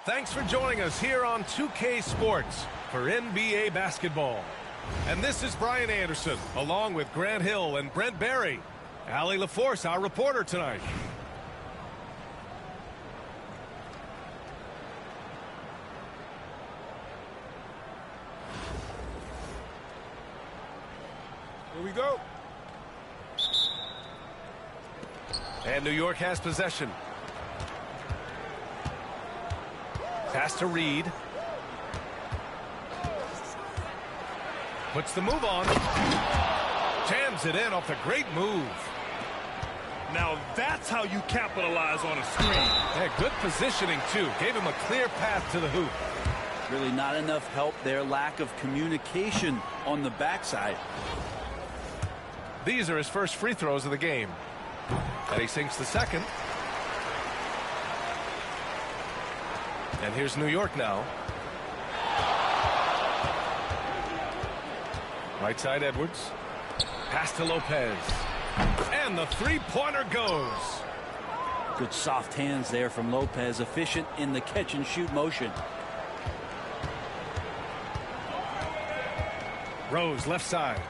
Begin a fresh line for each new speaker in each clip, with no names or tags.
Thanks for joining us here on 2K Sports for NBA basketball. And this is Brian Anderson, along with Grant Hill and Brent Barry. Allie LaForce, our reporter tonight.
Here we go.
And New York has possession. Pass to Reed. Puts the move on. Jams it in off a great move.
Now that's how you capitalize on a screen.
Yeah, good positioning, too. Gave him a clear path to the hoop.
Really not enough help there. Lack of communication on the backside.
These are his first free throws of the game. And he sinks the second. And here's New York now. Right side Edwards. Pass to Lopez. And the three-pointer goes.
Good soft hands there from Lopez. Efficient in the catch-and-shoot motion.
Rose left side.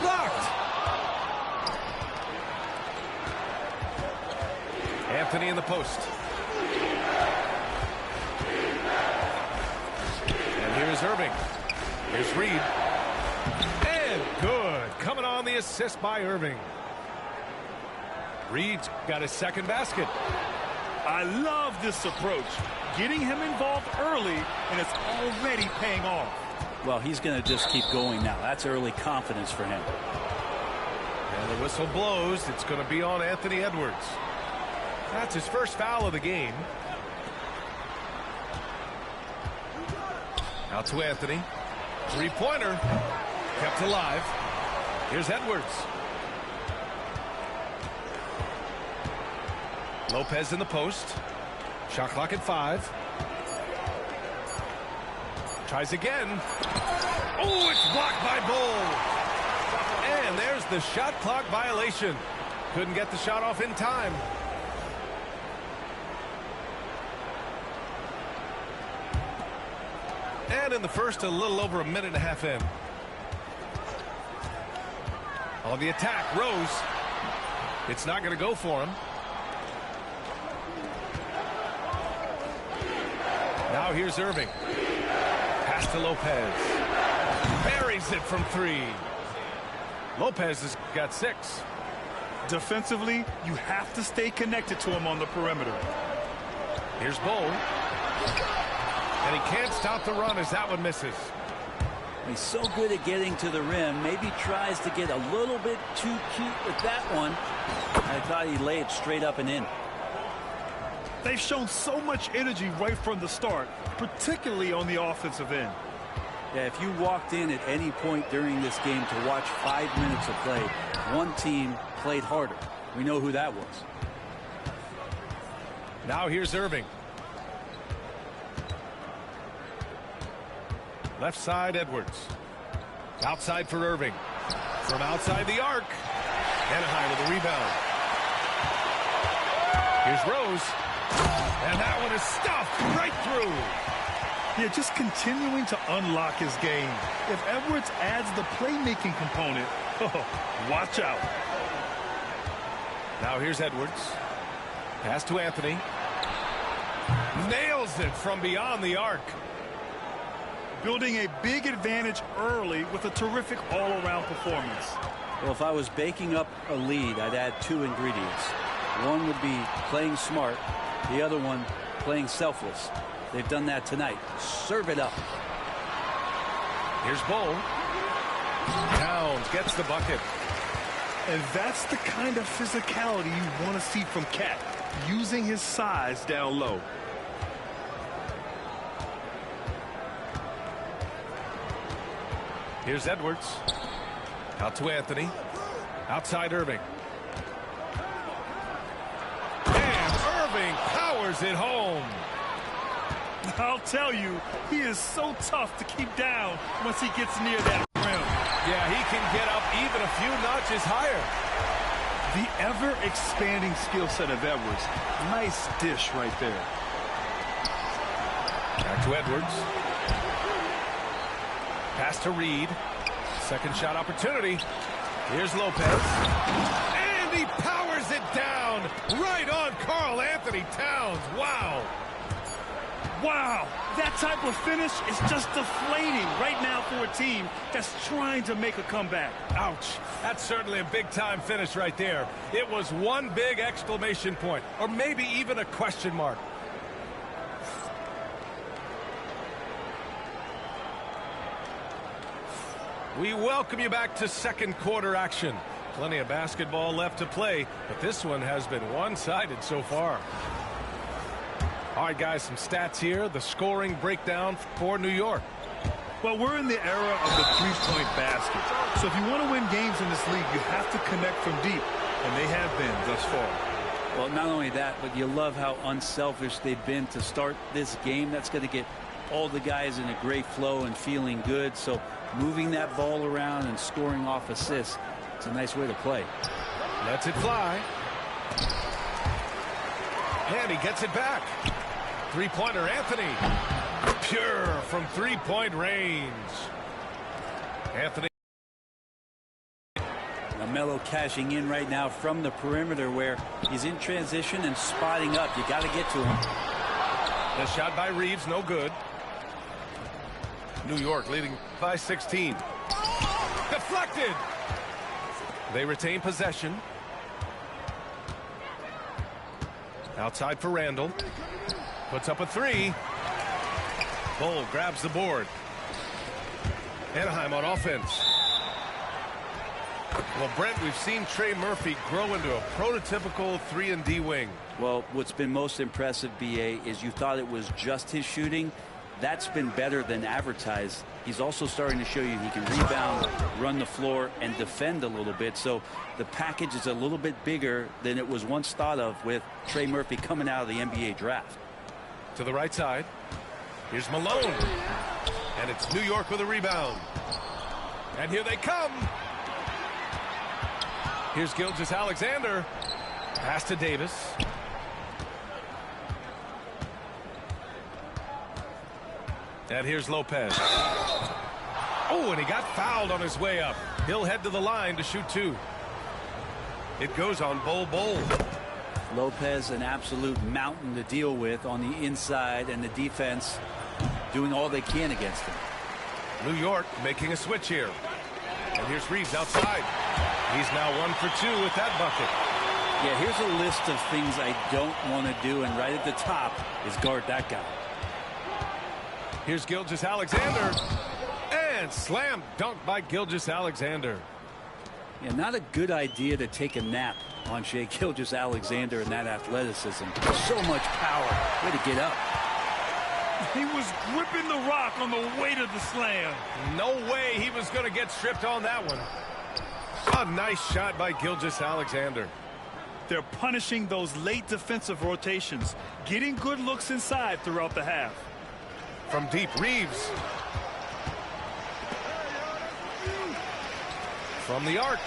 Blocked. Anthony in the post. And here's Irving. Here's Reed. And good. Coming on the assist by Irving. Reed's got his second basket.
I love this approach. Getting him involved early, and it's already paying off.
Well, he's going to just keep going now. That's early confidence for him.
And the whistle blows. It's going to be on Anthony Edwards. That's his first foul of the game. Out to Anthony. Three-pointer. Kept alive. Here's Edwards. Lopez in the post. Shot clock at 5. Tries again. Oh, it's blocked by Bull. And there's the shot clock violation. Couldn't get the shot off in time. And in the first, a little over a minute and a half in. On the attack, Rose. It's not going to go for him. Now here's Irving. Pass to Lopez. Buries it from 3. Lopez has got 6.
Defensively, you have to stay connected to him on the perimeter.
Here's Bull. And he can't stop the run as that one misses.
He's so good at getting to the rim. Maybe tries to get a little bit too cute with that one. I thought he'd lay it straight up and in.
They've shown so much energy right from the start, particularly on the offensive end.
Yeah, if you walked in at any point during this game to watch 5 minutes of play, one team played harder. We know who that was.
Now here's Irving. Left side, Edwards. Outside for Irving. From outside the arc. And high to the rebound. Here's Rose. And that one is stuffed right through.
Yeah, just continuing to unlock his game. If Edwards adds the playmaking component, watch out.
Now here's Edwards. Pass to Anthony. Nails it from beyond the arc.
Building a big advantage early with a terrific all-around performance.
Well, if I was baking up a lead, I'd add 2 ingredients. One would be playing smart. The other one, playing selfless. They've done that tonight. Serve it up.
Here's Bull. Towns gets the bucket.
And that's the kind of physicality you want to see from Cat, using his size down low.
Here's Edwards. Out to Anthony. Outside Irving. And Irving powers it home.
I'll tell you, he is so tough to keep down once he gets near that rim.
Yeah, he can get up even a few notches higher.
The ever-expanding skill set of Edwards. Nice dish right there.
Back to Edwards. Pass to Reed. Second shot opportunity. Here's Lopez. And he powers it down right on Karl Anthony Towns. Wow.
Wow, that type of finish is just deflating right now for a team that's trying to make a comeback.
Ouch. That's certainly a big-time finish right there. It was one big exclamation point, or maybe even a question mark. We welcome you back to second quarter action. Plenty of basketball left to play, but this one has been one-sided so far. All right, guys, some stats here. The scoring breakdown for New York.
Well, we're in the era of the three-point basket. So if you want to win games in this league, you have to connect from deep, and they have been thus far.
Well, not only that, but you love how unselfish they've been to start this game. That's going to get all the guys in a great flow and feeling good. So moving that ball around and scoring off assists, it's a nice way to play.
Lets it fly. And he gets it back. Three-pointer, Anthony. Pure from three-point range. Anthony.
Now Melo cashing in right now from the perimeter where he's in transition and spotting up. You got to get to him.
The shot by Reeves, no good. New York leading by 16. Deflected. They retain possession. Outside for Randall. Puts up a three. Bull grabs the board. Anaheim on offense. Well, Brent, we've seen Trey Murphy grow into a prototypical 3-and-D wing.
Well, what's been most impressive, BA, is you thought it was just his shooting. That's been better than advertised. He's also starting to show you he can rebound, run the floor, and defend a little bit. So the package is a little bit bigger than it was once thought of with Trey Murphy coming out of the NBA draft.
To the right side. Here's Malone. And it's New York with a rebound. And here they come. Here's Gilgeous-Alexander. Pass to Davis. And here's Lopez. Oh, and he got fouled on his way up. He'll head to the line to shoot two. It goes on Bol.
Lopez, an absolute mountain to deal with on the inside, and the defense doing all they can against him.
New York making a switch here. And here's Reeves outside. He's now 1 for 2 with that bucket.
Yeah, here's a list of things I don't want to do, and right at the top is guard that guy.
Here's Gilgeous-Alexander. And slam dunk by Gilgeous-Alexander.
Yeah, not a good idea to take a nap on Shai Gilgeous-Alexander and that athleticism. So much power. Way to get up.
He was gripping the rock on the weight of the slam.
No way he was going to get stripped on that one. A nice shot by Gilgeous-Alexander.
They're punishing those late defensive rotations, getting good looks inside throughout the half.
From deep, Reeves. From the arc.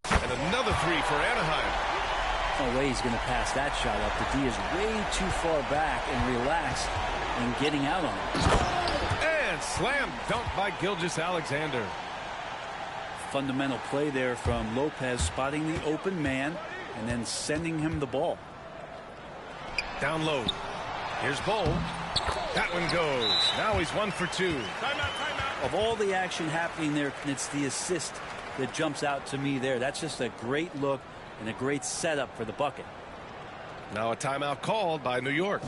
And another three for Anaheim.
No way he's going to pass that shot up. The D is way too far back and relaxed and getting out on it.
And slam dunk by Gilgeous-Alexander.
Fundamental play there from Lopez, spotting the open man and then sending him the ball.
Down low. Here's Bull. That one goes. Now he's 1 for 2.
Timeout. Of all the action happening there, it's the assist that jumps out to me there. That's just a great look and a great setup for the bucket.
Now a timeout called by New York.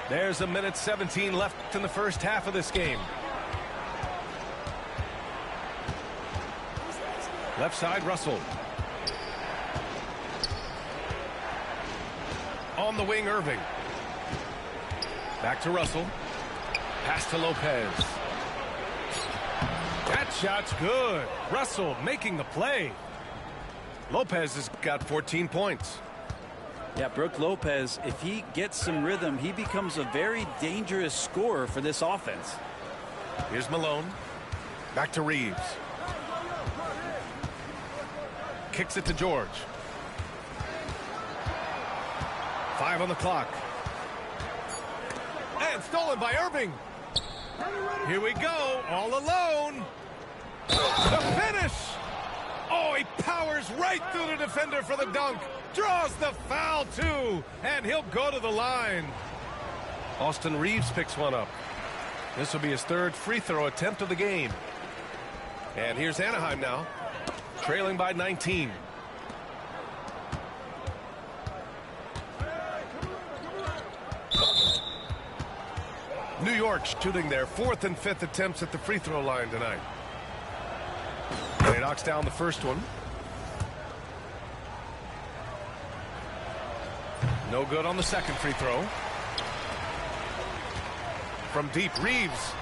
There's 1:17 left in the first half of this game. Left side, Russell. On the wing, Irving. Back to Russell. Pass to Lopez. That shot's good. Russell making the play. Lopez has got 14 points.
Yeah, Brook Lopez, if he gets some rhythm, he becomes a very dangerous scorer for this offense.
Here's Malone. Back to Reeves. Kicks it to George. 5 on the clock. And stolen by Irving. Here we go, all alone. The finish. Oh, he powers right through the defender for the dunk. Draws the foul, too. And he'll go to the line. Austin Reeves picks one up. This will be his 3rd free throw attempt of the game. And here's Anaheim now, trailing by 19. New York shooting their 4th and 5th attempts at the free throw line tonight. And he knocks down the first one. No good on the second free throw. From deep, Reeves.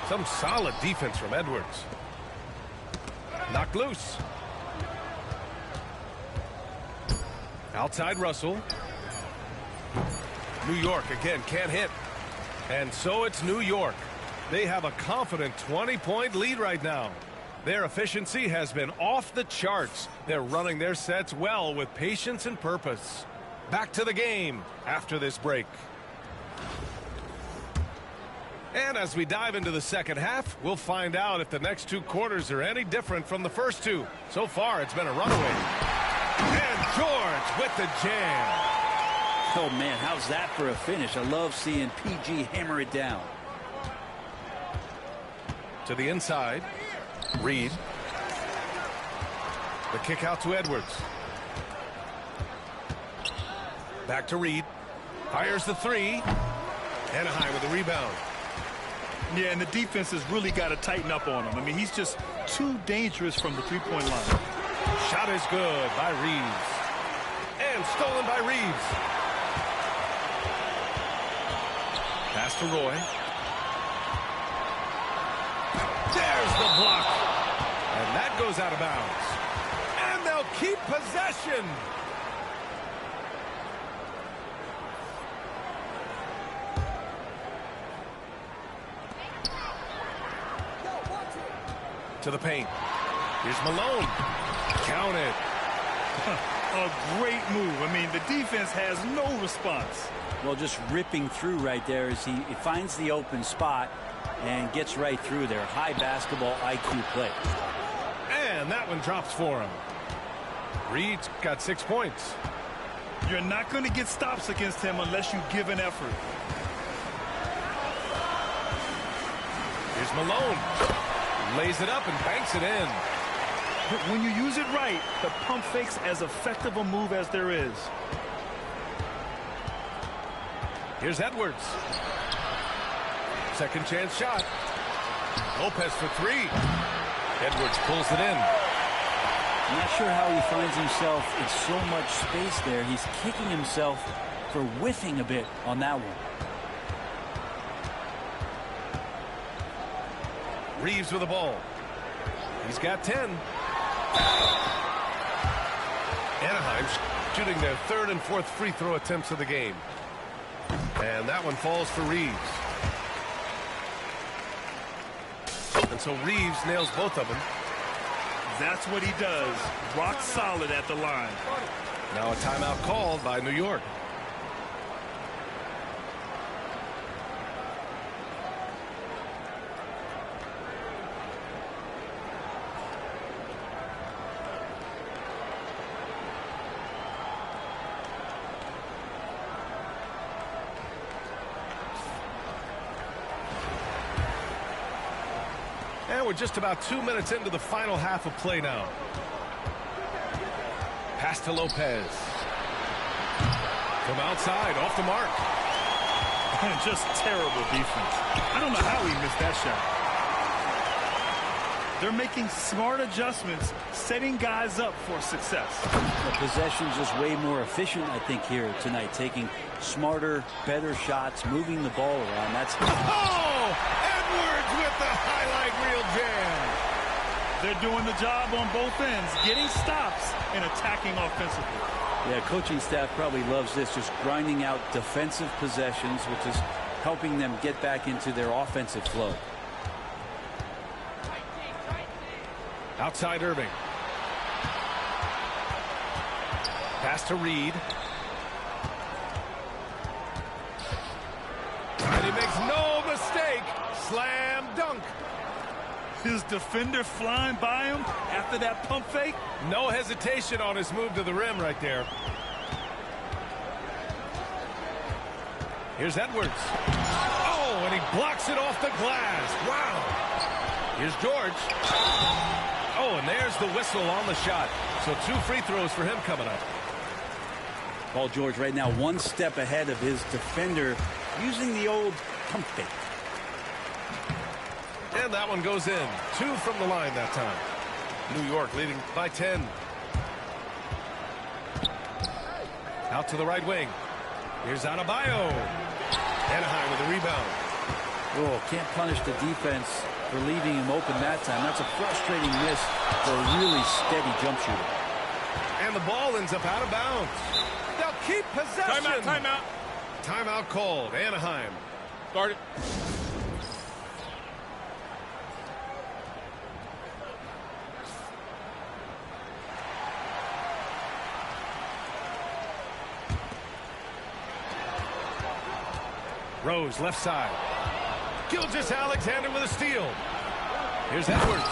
Some solid defense from Edwards. Knocked loose. Outside Russell. New York again can't hit. And so it's New York. They have a confident 20-point lead right now. Their efficiency has been off the charts. They're running their sets well with patience and purpose. Back to the game after this break. And as we dive into the second half, we'll find out if the next 2 quarters are any different from the first 2. So far, it's been a runaway. And George with the jam.
Oh, man, how's that for a finish? I love seeing PG hammer it down.
To the inside. Reed. The kick out to Edwards. Back to Reed. Fires the 3. Anaheim with the rebound.
Yeah, and the defense has really got to tighten up on him. I mean, he's just too dangerous from the three-point line.
Shot is good by Reeves. And stolen by Reeves. Pass to Roy. There's the block. And that goes out of bounds. And they'll keep possession. To the paint. Here's Malone. Count it.
A great move. I mean, the defense has no response.
Well, just ripping through right there as he finds the open spot and gets right through there. High basketball IQ play.
And that one drops for him. Reed's got 6 points.
You're not going to get stops against him unless you give an effort.
Here's Malone. Lays it up and banks it in.
When you use it right, the pump fake's as effective a move as there is.
Here's Edwards. Second chance shot. Lopez for 3. Edwards pulls it in.
I'm not sure how he finds himself in so much space there. He's kicking himself for whiffing a bit on that one.
Reeves with the ball. He's got 10. Anaheim shooting their 3rd and 4th free throw attempts of the game. And that one falls for Reeves. And so Reeves nails both of them.
That's what he does. Rock solid at the line.
Now a timeout called by New York. And we're just about 2 minutes into the final half of play now. Pass to Lopez. From outside, off the mark.
Just terrible defense. I don't know how he missed that shot. They're making smart adjustments, setting guys up for success.
The possession's just way more efficient, I think, here tonight. Taking smarter, better shots, moving the ball around. That's...
Oh! Edwards with the highlight reel jam.
They're doing the job on both ends, getting stops and attacking offensively.
Yeah, coaching staff probably loves this, just grinding out defensive possessions, which is helping them get back into their offensive flow.
Outside Irving. Pass to Reed. And he makes no mistake. Slam dunk.
His defender flying by him after that pump fake.
No hesitation on his move to the rim right there. Here's Edwards. Oh, and he blocks it off the glass. Wow. Here's George. Oh, and there's the whistle on the shot. So 2 free throws for him coming up.
Paul George right now 1 step ahead of his defender using the old pump fake.
And that one goes in. 2 from the line that time. New York leading by 10. Out to the right wing. Here's Adebayo. Anaheim with the rebound.
Oh, can't punish the defense for leaving him open that time. That's a frustrating miss for a really steady jump shooter.
And the ball ends up out of bounds. They'll keep possession.
Timeout.
Timeout called. Anaheim.
Start it.
Rose left side. Gilgeous-Alexander with a steal. Here's Edwards.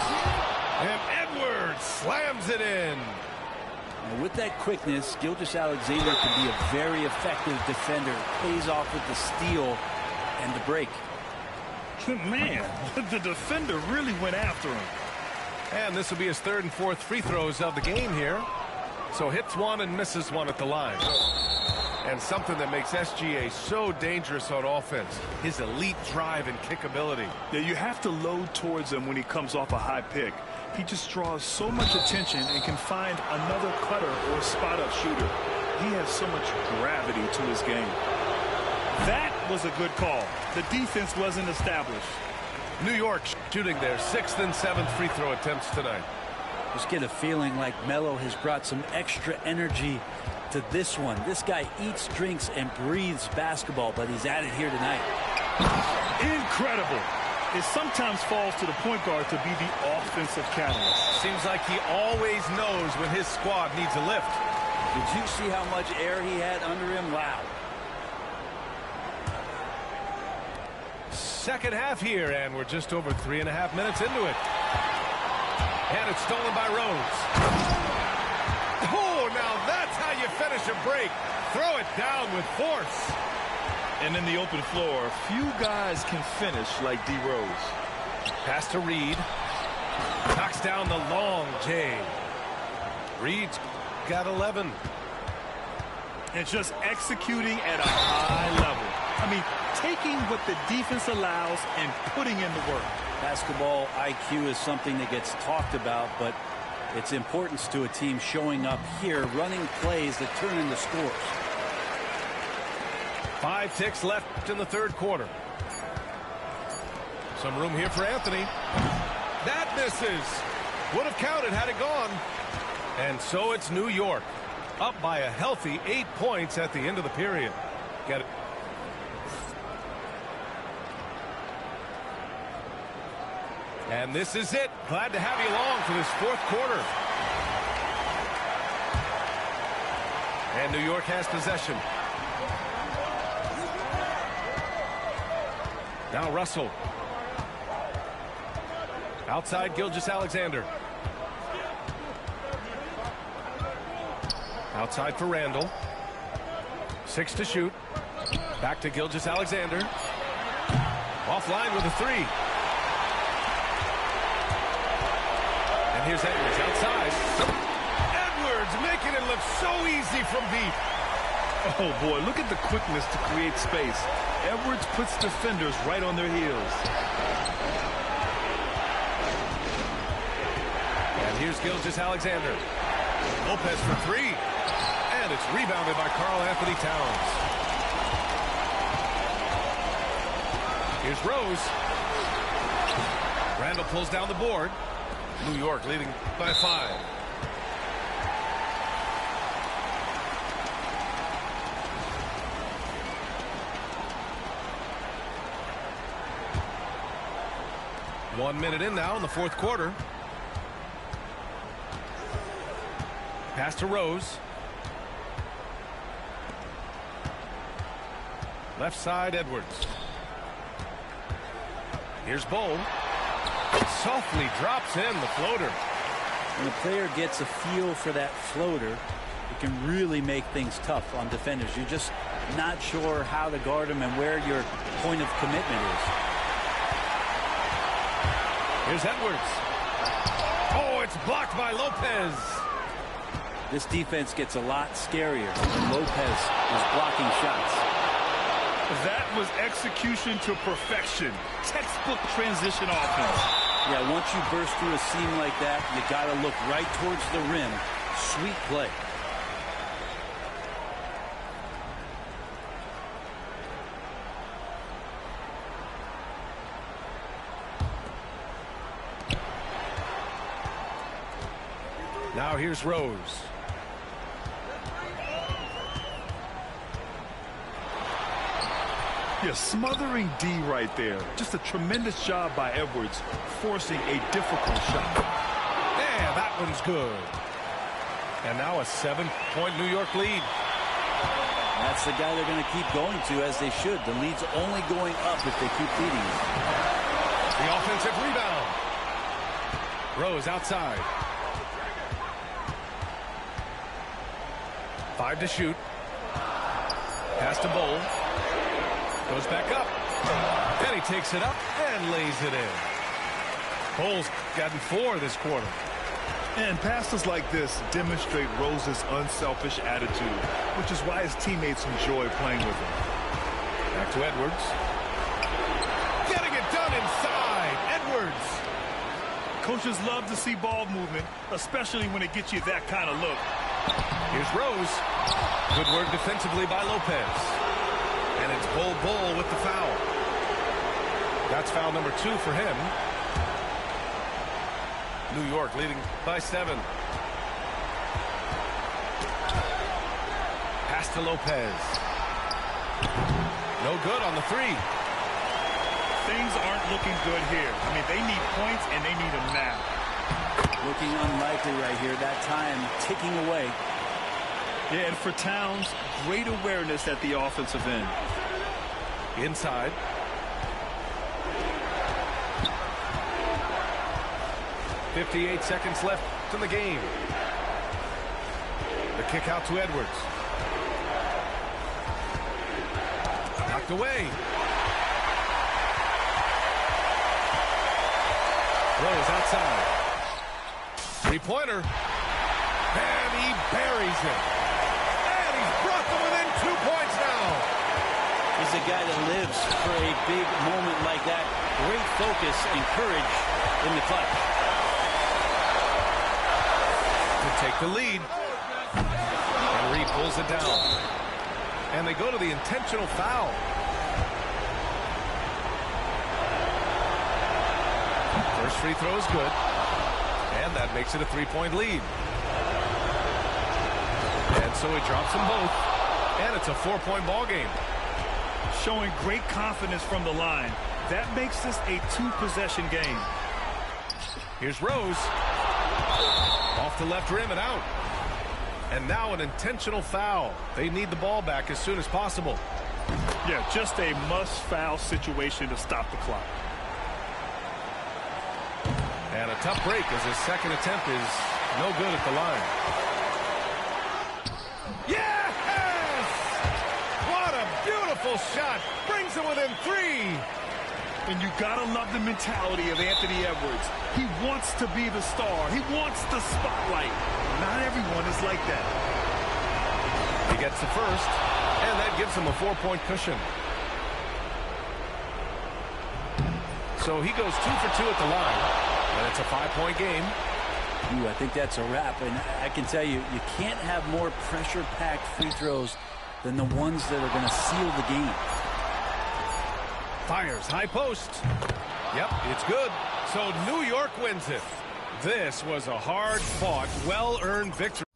And Edwards slams it in.
And with that quickness, Gilgeous-Alexander can be a very effective defender. Pays off with the steal and the break.
Man, the defender really went after him.
And this will be his 3rd and 4th free throws of the game here. So hits 1 and misses 1 at the line. And something that makes SGA so dangerous on offense, his elite drive and kickability.
Yeah, you have to load towards him when he comes off a high pick. He just draws so much attention and can find another cutter or spot-up shooter. He has so much gravity to his game. That was a good call. The defense wasn't established.
New York shooting their 6th and 7th free throw attempts tonight.
Just get a feeling like Melo has brought some extra energy to this one. This guy eats, drinks, and breathes basketball, but he's at it here tonight.
Incredible. It sometimes falls to the point guard to be the offensive catalyst.
Seems like he always knows when his squad needs a lift.
Did you see how much air he had under him? Wow.
Second half here, and we're just over 3.5 minutes into it. And it's stolen by Rose. Oh, now that's how you finish a break. Throw it down with force.
And in the open floor, few guys can finish like D. Rose.
Pass to Reed. Knocks down the long J. Reed's got 11.
And just executing at a high level. I mean, taking what the defense allows and putting in the work.
Basketball IQ is something that gets talked about, but its importance to a team showing up here, running plays that turn into scores.
5 ticks left in the 3rd quarter. Some room here for Anthony. That misses. Would have counted had it gone. And so it's New York, up by a healthy 8 points at the end of the period. Get it. And this is it. Glad to have you along for this 4th quarter. And New York has possession. Now Russell. Outside Gilgeous-Alexander. Outside for Randall. 6 to shoot. Back to Gilgeous-Alexander. Offline with a 3. And here's Edwards outside. Edwards making it look so easy from deep.
Oh, boy, look at the quickness to create space. Edwards puts defenders right on their heels.
And here's Gilgeous-Alexander. Lopez for 3. And it's rebounded by Karl-Anthony Towns. Here's Rose. Randall pulls down the board. New York leading by 5. 1 minute in now in the fourth quarter. Pass to Rose. Left side, Edwards. Here's Bowl. Softly drops in the floater.
When a player gets a feel for that floater, it can really make things tough on defenders. You're just not sure how to guard them and where your point of commitment is.
Here's Edwards. Oh, it's blocked by Lopez.
This defense gets a lot scarier when Lopez is blocking shots.
That was execution to perfection. Textbook transition offense.
Yeah, once you burst through a seam like that, you got to look right towards the rim. Sweet play.
Now here's Rose.
Yeah, smothering D right there. Just a tremendous job by Edwards, forcing a difficult shot.
Yeah, that one's good. And now a 7-point New York lead.
That's the guy they're going to keep going to, as they should. The lead's only going up if they keep leading.
The offensive rebound. Rose outside. 5 to shoot. Pass to Bowl. Goes back up. And he takes it up and lays it in. Bowl's gotten 4 this quarter.
And passes like this demonstrate Rose's unselfish attitude, which is why his teammates enjoy playing with him.
Back to Edwards. Getting it done inside. Edwards.
Coaches love to see ball movement, especially when it gets you that kind of look.
Here's Rose. Good work defensively by Lopez. And it's Bull with the foul. That's foul number 2 for him. New York leading by 7. Pass to Lopez. No good on the 3.
Things aren't looking good here. I mean, they need points, and they need them now.
Looking unlikely right here. That time ticking away.
Yeah, and for Towns, great awareness at the offensive end.
Inside. .58 seconds left in the game. The kick out to Edwards. Knocked away. Rose outside. Three-pointer. And he buries it. And he's brought them within 2 points now.
He's a guy that lives for a big moment like that. Great focus and courage in the clutch.
To take the lead. And Reed pulls it down. And they go to the intentional foul. First free throw is good. And that makes it a 3-point lead. And so he drops them both. And it's a 4-point ball game.
Showing great confidence from the line. That makes this a 2-possession game.
Here's Rose. Off the left rim and out. And now an intentional foul. They need the ball back as soon as possible.
Yeah, just a must-foul situation to stop the clock.
And a tough break as his second attempt is no good at the line. Yes! What a beautiful shot. Brings it within 3.
And you gotta love the mentality of Anthony Edwards. He wants to be the star. He wants the spotlight. Not everyone is like that.
He gets the first, and that gives him a 4-point cushion. So he goes 2 for 2 at the line. And it's a 5-point game.
Ooh, I think that's a wrap. And I can tell you, you can't have more pressure-packed free throws than the ones that are going to seal the game.
Fires high post. Yep, it's good. So New York wins it. This was a hard-fought, well-earned victory.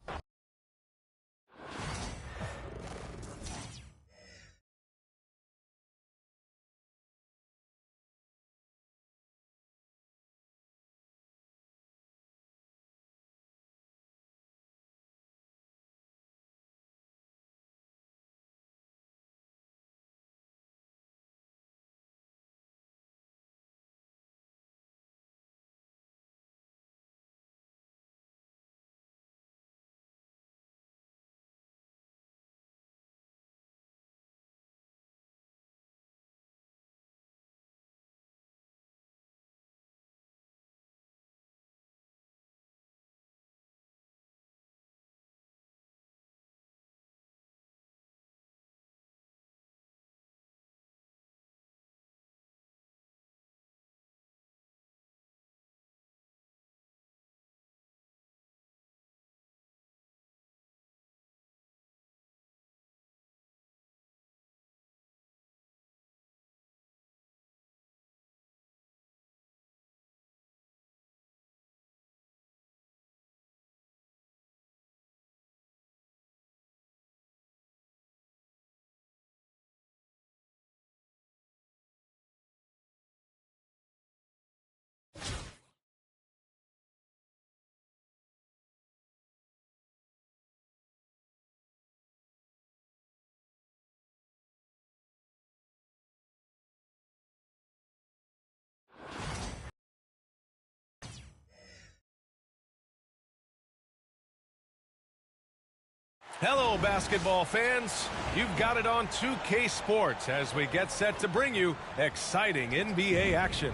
Hello, basketball fans. You've got it on 2K Sports as we get set to bring you exciting NBA action.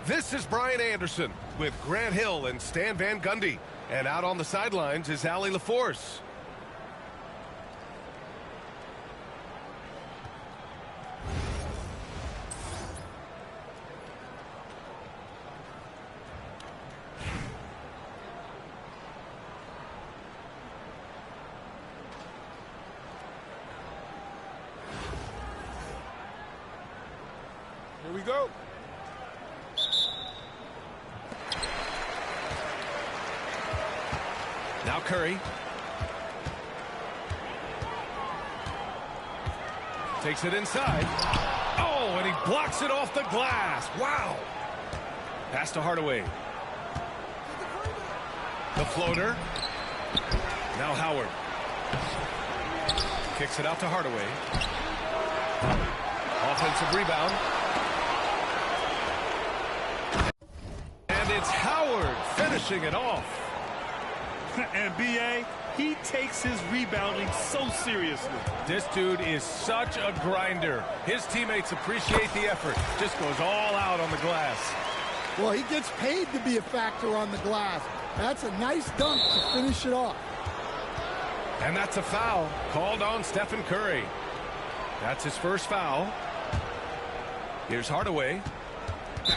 This is Brian Anderson with Grant Hill and Stan Van Gundy. And out on the sidelines is Allie LaForce.
Here we go.
Now Curry. Takes it inside. Oh, and he blocks it off the glass. Wow. Pass to Hardaway. The floater. Now Howard. Kicks it out to Hardaway. Offensive rebound. And it's Howard finishing it off.
And B.A., he takes his rebounding so seriously.
This dude is such a grinder. His teammates appreciate the effort. Just goes all out on the glass.
Well, he gets paid to be a factor on the glass. That's a nice dunk to finish it off.
And that's a foul called on Stephen Curry. That's his first foul. Here's Hardaway.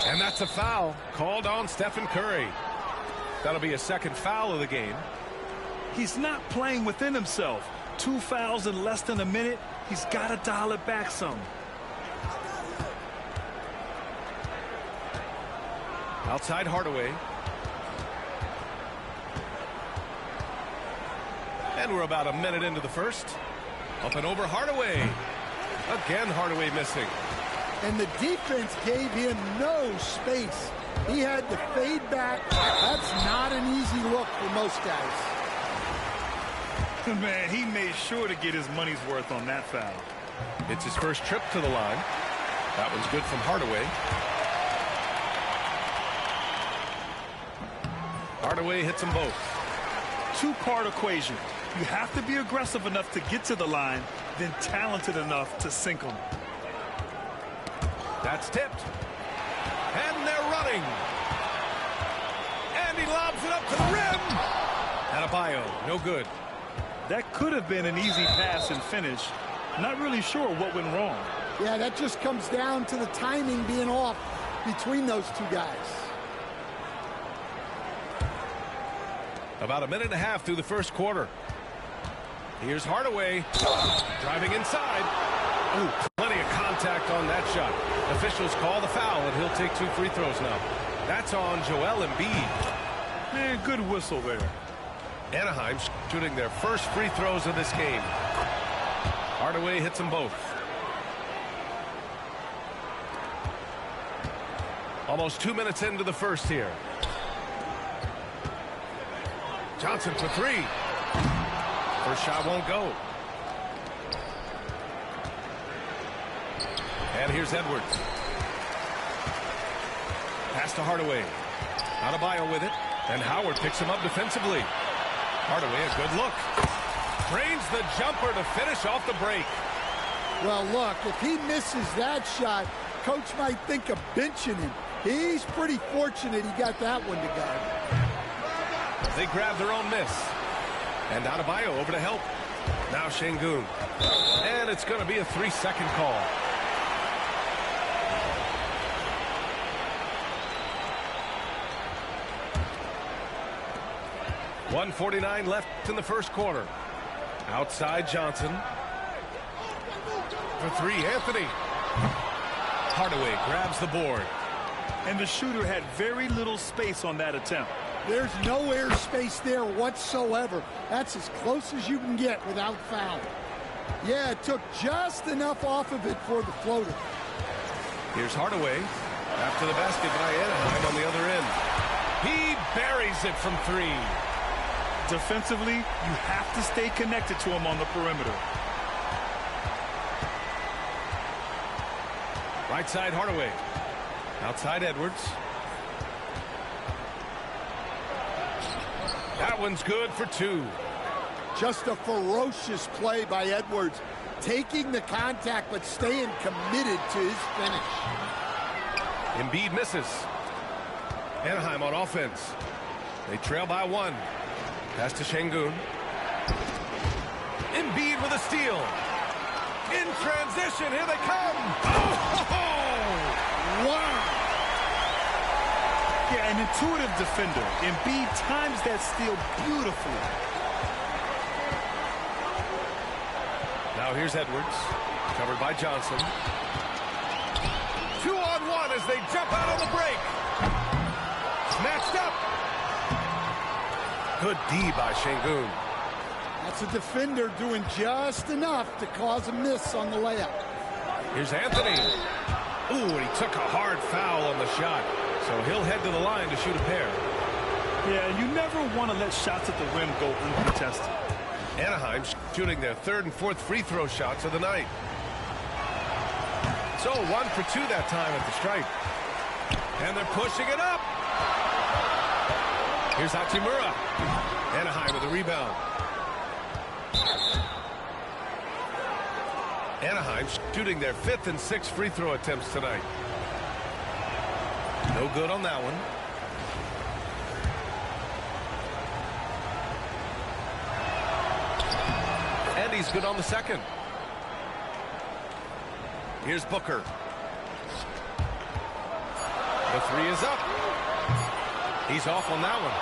And that's a foul called on Stephen Curry. That'll be a second foul of the game.
He's not playing within himself. 2 fouls in less than a minute. He's got to dial it back some.
Outside Hardaway. And we're about a minute into the first. Up and over Hardaway. Again, Hardaway missing.
And the defense gave him no space. He had to fade back. That's not an easy look for most guys.
Man, he made sure to get his money's worth on that foul.
It's his first trip to the line. That was good from Hardaway. Hardaway hits them both.
2-part equation. You have to be aggressive enough to get to the line, then talented enough to sink them.
That's tipped. And they're running. And he lobs it up to the rim. Adebayo, no good.
That could have been an easy pass and finish. Not really sure what went wrong.
Yeah, that just comes down to the timing being off between those two guys.
About a minute and a half through the first quarter. Here's Hardaway. Driving inside. Ooh, plenty of contact on that shot. Officials call the foul, and he'll take 2 free throws now. That's on Joel Embiid.
Man, good whistle there.
Anaheim shooting their first free throws of this game. Hardaway hits them both. Almost 2 minutes into the first here. Johnson for 3. First shot won't go. And here's Edwards. Pass to Hardaway. Adebayo with it. And Howard picks him up defensively. Hardaway, a good look. Drains the jumper to finish off the break.
Well, look, if he misses that shot, coach might think of benching him. He's pretty fortunate he got that one to go.
They grab their own miss. And Adebayo over to help. Now Şengün. And it's going to be a 3-second call. .149 left in the first quarter. Outside Johnson. For 3, Anthony. Hardaway grabs the board.
And the shooter had very little space on that attempt.
There's no air space there whatsoever. That's as close as you can get without foul. Yeah, it took just enough off of it for the floater.
Here's Hardaway. After the basket by Anaheim on the other end. He buries it from 3.
Defensively, you have to stay connected to him on the perimeter.
Right side Hardaway. Outside Edwards. That one's good for 2.
Just a ferocious play by Edwards, taking the contact but staying committed to his finish.
Embiid misses. Anaheim on offense. They trail by 1. Pass to Şengün. Embiid with a steal. In transition, here they come. Oh!
Wow!
Yeah, an intuitive defender. Embiid times that steal beautifully.
Now here's Edwards, covered by Johnson. 2-on-1 as they jump out on the break. Snatched up. Good D by Şengün.
That's a defender doing just enough to cause a miss on the layup.
Here's Anthony. Ooh, and he took a hard foul on the shot. So he'll head to the line to shoot a pair.
Yeah, you never want to let shots at the rim go uncontested.
Anaheim shooting their 3rd and 4th free throw shots of the night. So 1 for 2 that time at the stripe. And they're pushing it up. Here's Hachimura. Anaheim with a rebound. Anaheim shooting their 5th and 6th free throw attempts tonight. No good on that one. And he's good on the second. Here's Booker. The 3 is up. He's off on that one.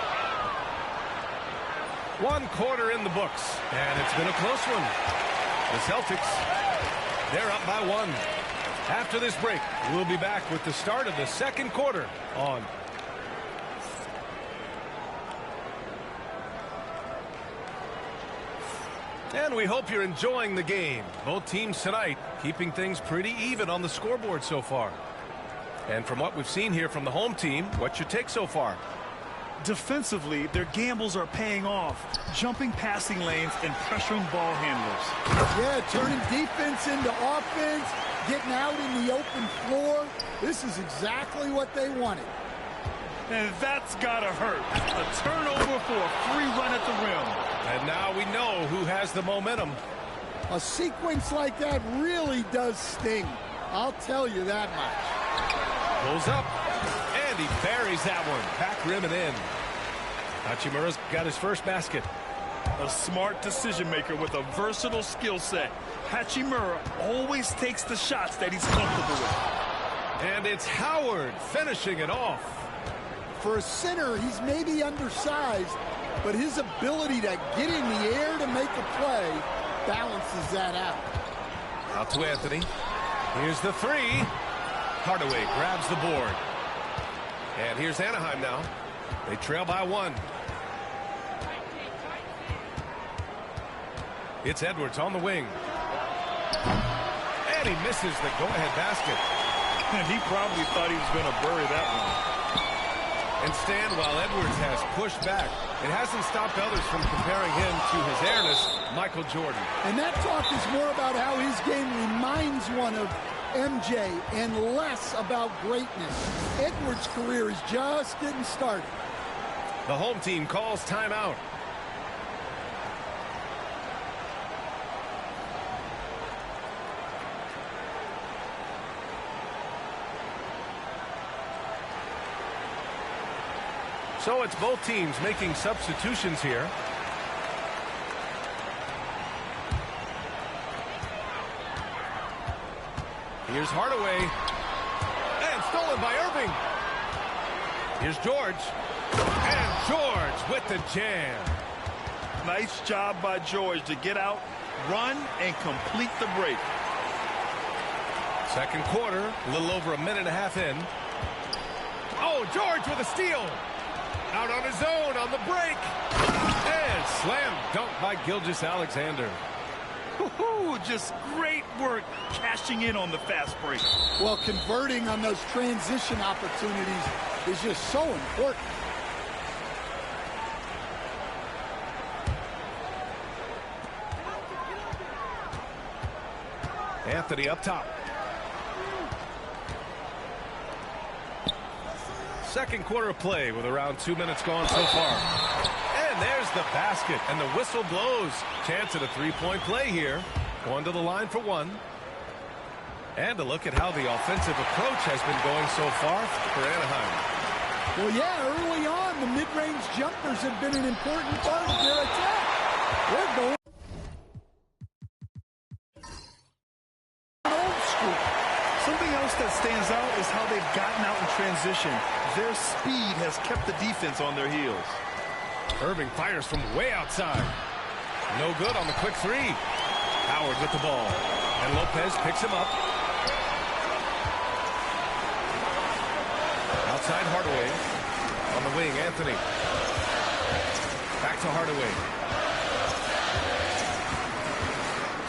1 quarter in the books, and it's been a close one. The Celtics, they're up by 1. After this break, we'll be back with the start of the 2nd quarter on. And we hope you're enjoying the game. Both teams tonight keeping things pretty even on the scoreboard so far. And from what we've seen here from the home team, what's your take so far?
Defensively, their gambles are paying off. Jumping passing lanes and pressuring ball handlers.
Yeah, turning defense into offense, getting out in the open floor. This is exactly what they wanted.
And that's gotta hurt. A turnover for a free run at the rim.
And now we know who has the momentum.
A sequence like that really does sting. I'll tell you that much.
Pulls up, and he buries that one. Back rim and in. Hachimura's got his first basket.
A smart decision maker with a versatile skill set. Hachimura always takes the shots that he's comfortable with.
And it's Howard finishing it off.
For a center, he's maybe undersized, but his ability to get in the air to make a play balances that out.
Out to Anthony. Here's the 3. Hardaway grabs the board. And here's Anaheim now. They trail by 1. It's Edwards on the wing. And he misses the go-ahead basket.
And he probably thought he was going to bury that one.
And Stan, while Edwards has pushed back, it hasn't stopped others from comparing him to his airness, Michael Jordan.
And that talk is more about how his game reminds one of MJ and less about greatness. Edwards' career is just getting started.
The home team calls timeout. So it's both teams making substitutions here. Here's Hardaway. And stolen by Irving. Here's George. And George with the jam.
Nice job by George to get out, run, and complete the break.
Second quarter, a little over a minute and a half in. Oh, George with a steal. Out on his own on the break. And slam dunk by Gilgeous-Alexander.
Just great work cashing in on the fast break.
Well, converting on those transition opportunities is just so important.
Anthony up top. Second quarter of play with around 2 minutes gone so far. And there's There's the basket, and the whistle blows. Chance at a three-point play here. Going to the line for one. And a look at how the offensive approach has been going so far for Anaheim.
Well, yeah, early on, the mid-range jumpers have been an important part of their attack. They're going old school.
Something else that stands out is how they've gotten out in transition. Their speed has kept the defense on their heels.
Irving fires from way outside. No good on the quick three. Howard with the ball. And Lopez picks him up. Outside Hardaway. On the wing, Anthony. Back to Hardaway.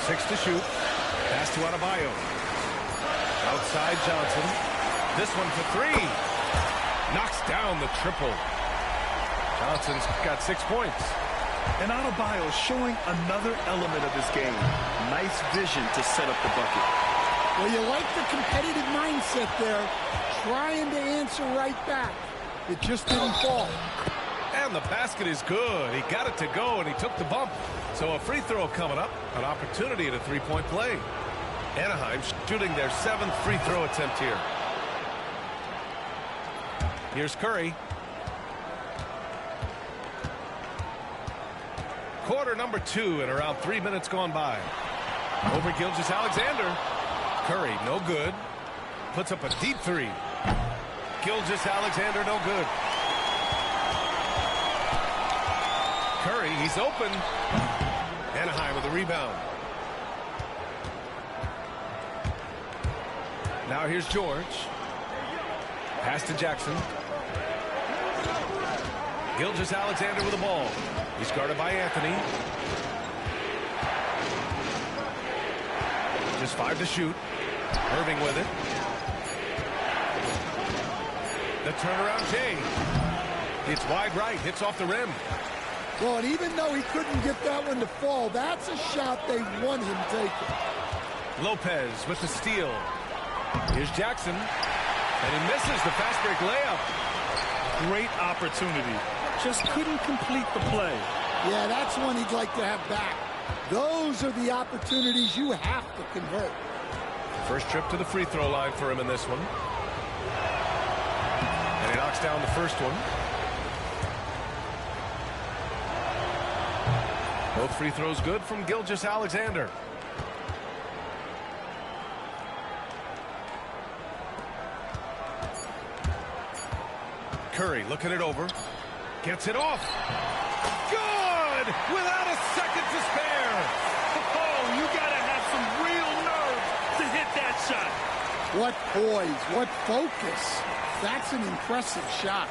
6 to shoot. Pass to Adebayo. Outside Johnson. This one for three. Knocks down the triple. Johnson's got 6 points.
And Adebayo showing another element of his game. Nice vision to set up the bucket.
Well, you like the competitive mindset there, trying to answer right back. It just didn't fall.
And the basket is good. He got it to go, and he took the bump. So a free throw coming up, an opportunity at a three-point play. Anaheim shooting their 7th free throw attempt here. Here's Curry. Quarter number 2 and around 3 minutes gone by. Over Gilgeous-Alexander. Curry, no good. Puts up a deep three. Gilgeous-Alexander, no good. Curry, he's open. Anaheim with the rebound. Now here's George. Pass to Jackson. Gilgeous-Alexander with the ball. He's guarded by Anthony. Just 5 to shoot. Irving with it. The turnaround Jay. It's wide right. Hits off the rim.
Well, and even though he couldn't get that one to fall, that's a shot they want him taking.
Lopez with the steal. Here's Jackson. And he misses the fast break layup.
Great opportunity. Just couldn't complete the play.
Yeah, that's one he'd like to have back. Those are the opportunities you have to convert.
First trip to the free throw line for him in this one. And he knocks down the first one. Both free throws good from Gilgeous-Alexander. Curry looking it over. Gets it off. Good! Without a second to spare.
Oh, you got to have some real nerve to hit that shot.
What poise, what focus. That's an impressive shot.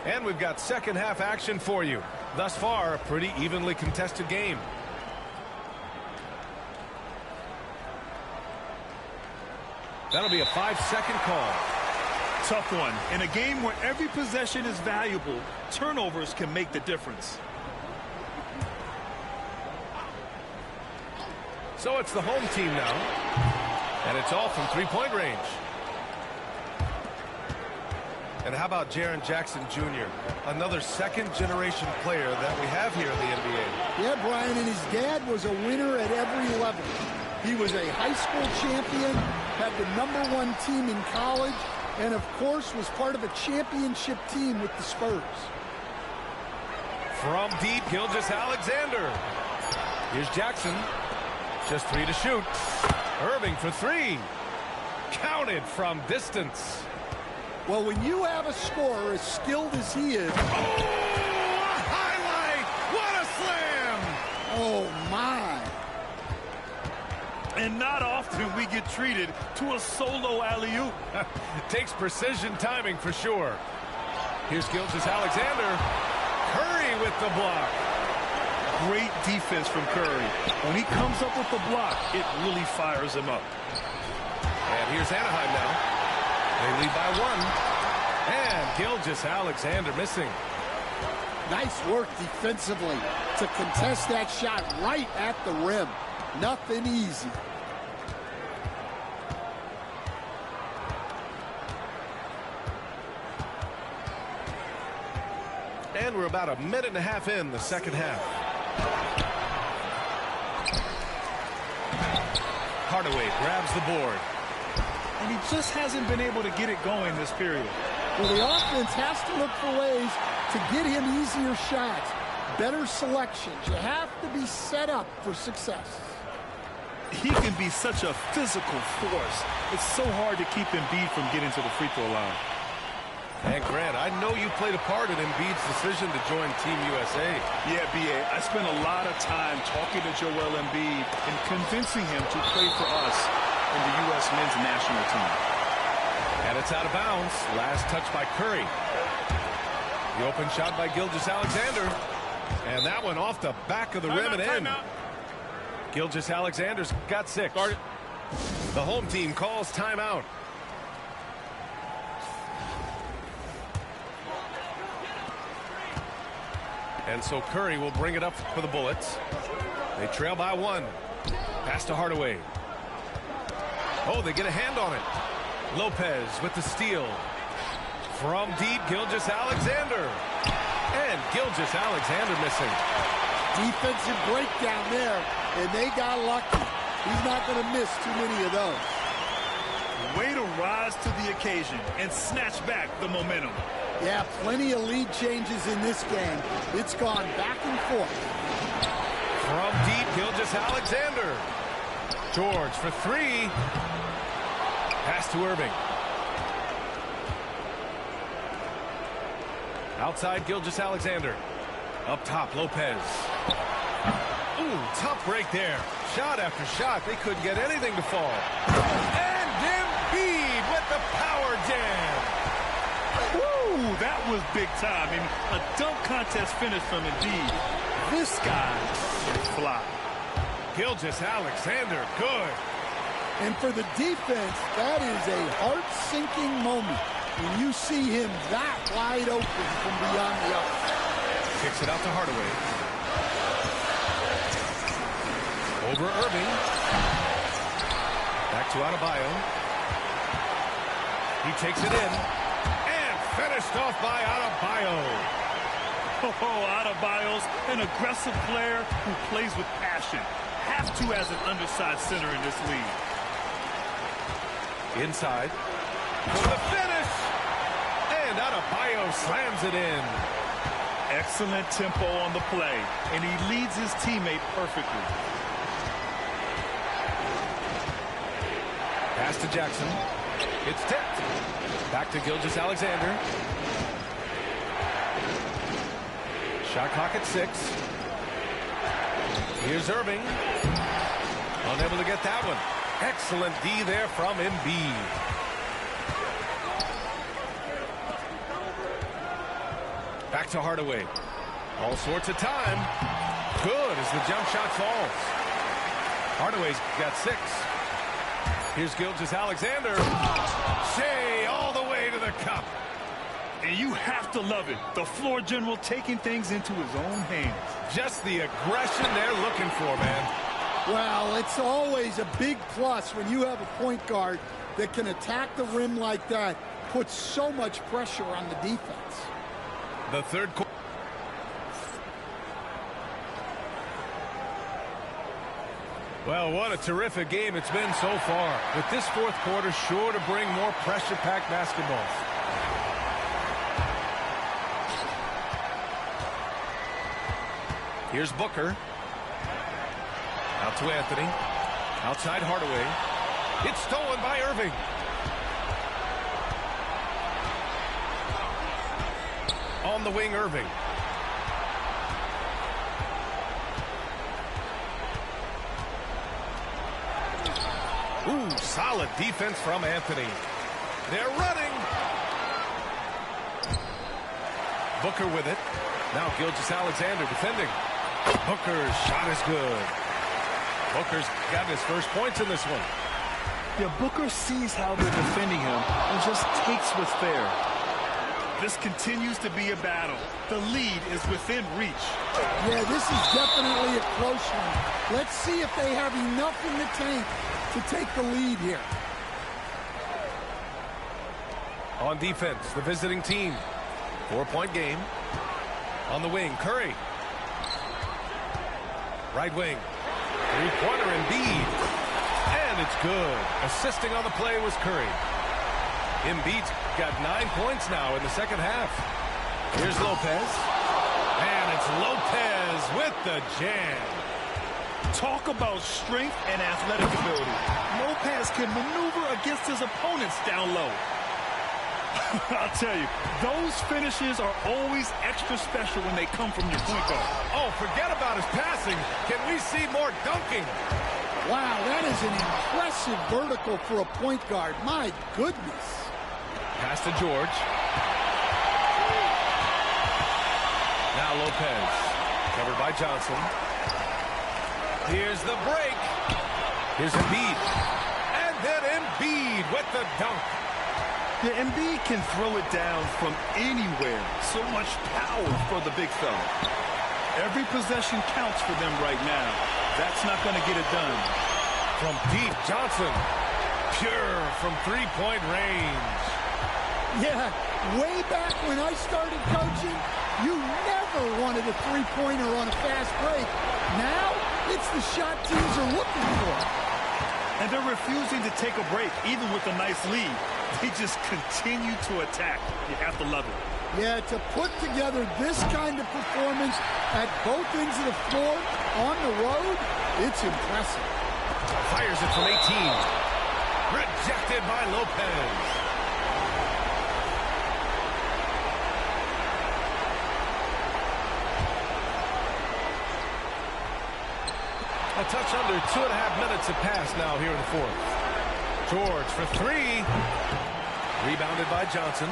And we've got second half action for you. Thus far, a pretty evenly contested game. That'll be a 5-second call.
Tough one. In a game where every possession is valuable, turnovers can make the difference.
So it's the home team now. And it's all from three-point range. And how about Jaren Jackson Jr., another second-generation player that we have here in the NBA.
Yeah, Brian, and his dad was a winner at every level. He was a high school champion, had the #1 team in college, and of course was part of a championship team with the Spurs.
From deep, Gilgeous-Alexander. Here's Jackson. Just 3 to shoot. Irving for 3. Counted from distance.
Well, when you have a scorer as skilled as he is...
Oh, a highlight! What a slam!
Oh, my.
And not often we get treated to a solo alley-oop.
Takes precision timing for sure. Here's Gilgeous-Alexander. Curry with the block.
Great defense from Curry. When he comes up with the block, it really fires him up.
And here's Anaheim now. They lead by 1. And Gilgeous-Alexander missing.
Nice work defensively to contest that shot right at the rim. Nothing easy.
And we're about a minute and a half in the second half. Hardaway grabs the board.
And he just hasn't been able to get it going this period.
Well, the offense has to look for ways to get him easier shots, better selections. You have to be set up for success.
He can be such a physical force. It's so hard to keep Embiid from getting to the free throw line.
And Grant, I know you played a part in Embiid's decision to join Team USA. Yeah, B.A., I spent a lot of time talking to Joel Embiid and convincing him to play for us in the U.S. men's national team. And it's out of bounds. Last touch by Curry. The open shot by Gilgeous-Alexander. And that one off the back of the rim and in. Gilgeous-Alexander's got 6. The home team calls timeout. And so Curry will bring it up for the Bullets. They trail by 1. Pass to Hardaway. Oh, they get a hand on it. Lopez with the steal. From deep, Gilgeous-Alexander. And Gilgeous-Alexander missing.
Defensive breakdown there, and they got lucky. He's not going to miss too many of those.
Way to rise to the occasion and snatch back the momentum.
Yeah, plenty of lead changes in this game. It's gone back and forth.
From deep, Gilgeous-Alexander. George for 3. Pass to Irving. Outside, Gilgeous-Alexander. Up top, Lopez. Ooh, tough break there. Shot after shot. They couldn't get anything to fall. And Embiid with the power jam.
Woo, that was big time. I mean, a dunk contest finish from Embiid. This guy can fly.
Gilgeous-Alexander, good.
And for the defense, that is a heart-sinking moment when you see him that wide open from beyond the arc.
Kicks it out to Hardaway. Over Irving. Back to Adebayo. He takes it in. And finished off by Adebayo.
Oh, Adebayo's an aggressive player who plays with passion. Have to as an undersized center in this league.
Inside. For the finish. And Adebayo slams it in.
Excellent tempo on the play, and he leads his teammate perfectly.
Pass to Jackson. It's tipped. Back to Gilgeous-Alexander. Shot clock at 6. Here's Irving. Unable to get that one. Excellent D there from Embiid. Back to Hardaway. All sorts of time. Good as the jump shot falls. Hardaway's got 6. Here's Gilgeous-Alexander. Shea all the way to the cup.
And you have to love it. The floor general taking things into his own hands.
Just the aggression they're looking for, man.
Well, it's always a big plus when you have a point guard that can attack the rim like that. Puts so much pressure on the defense.
The third quarter. Well, what a terrific game it's been so far. With this fourth quarter sure to bring more pressure-packed basketball. Here's Booker. Out to Anthony. Outside Hardaway. It's stolen by Irving. On the wing, Irving. Ooh, solid defense from Anthony. They're running. Booker with it. Now Gilgeous-Alexander defending. Booker's shot is good. Booker's got his first points in this one.
Yeah, Booker sees how they're defending him and just takes what's there. This continues to be a battle. The lead is within reach.
Yeah, this is definitely a close one. Let's see if they have enough in the tank to take the lead here.
On defense, the visiting team. 4-point game. On the wing, Curry. Right wing. Three-pointer Embiid. And it's good. Assisting on the play was Curry. Embiid's got 9 points now in the second half. Here's Lopez. And it's Lopez with the jam.
Talk about strength and athletic ability. Lopez can maneuver against his opponents down low. I'll tell you, those finishes are always extra special when they come from your point guard.
Oh, forget about his passing. Can we see more dunking?
Wow, that is an impressive vertical for a point guard. My goodness.
Pass to George. Now Lopez. Covered by Johnson. Here's the break. Here's Embiid. And then Embiid with the dunk.
The Embiid can throw it down from anywhere. So much power for the big fella. Every possession counts for them right now. That's not going to get it done.
From deep, Johnson. Pure from three-point range.
Yeah, way back when I started coaching, you never wanted a three-pointer on a fast break. Now, it's the shot teams are looking for.
And they're refusing to take a break, even with a nice lead. They just continue to attack. You have to love it.
Yeah, to put together this kind of performance at both ends of the floor on the road, it's impressive.
Fires it from 18. Rejected by Lopez. A touch under 2.5 minutes have passed now here in the fourth. George for three. Rebounded by Johnson.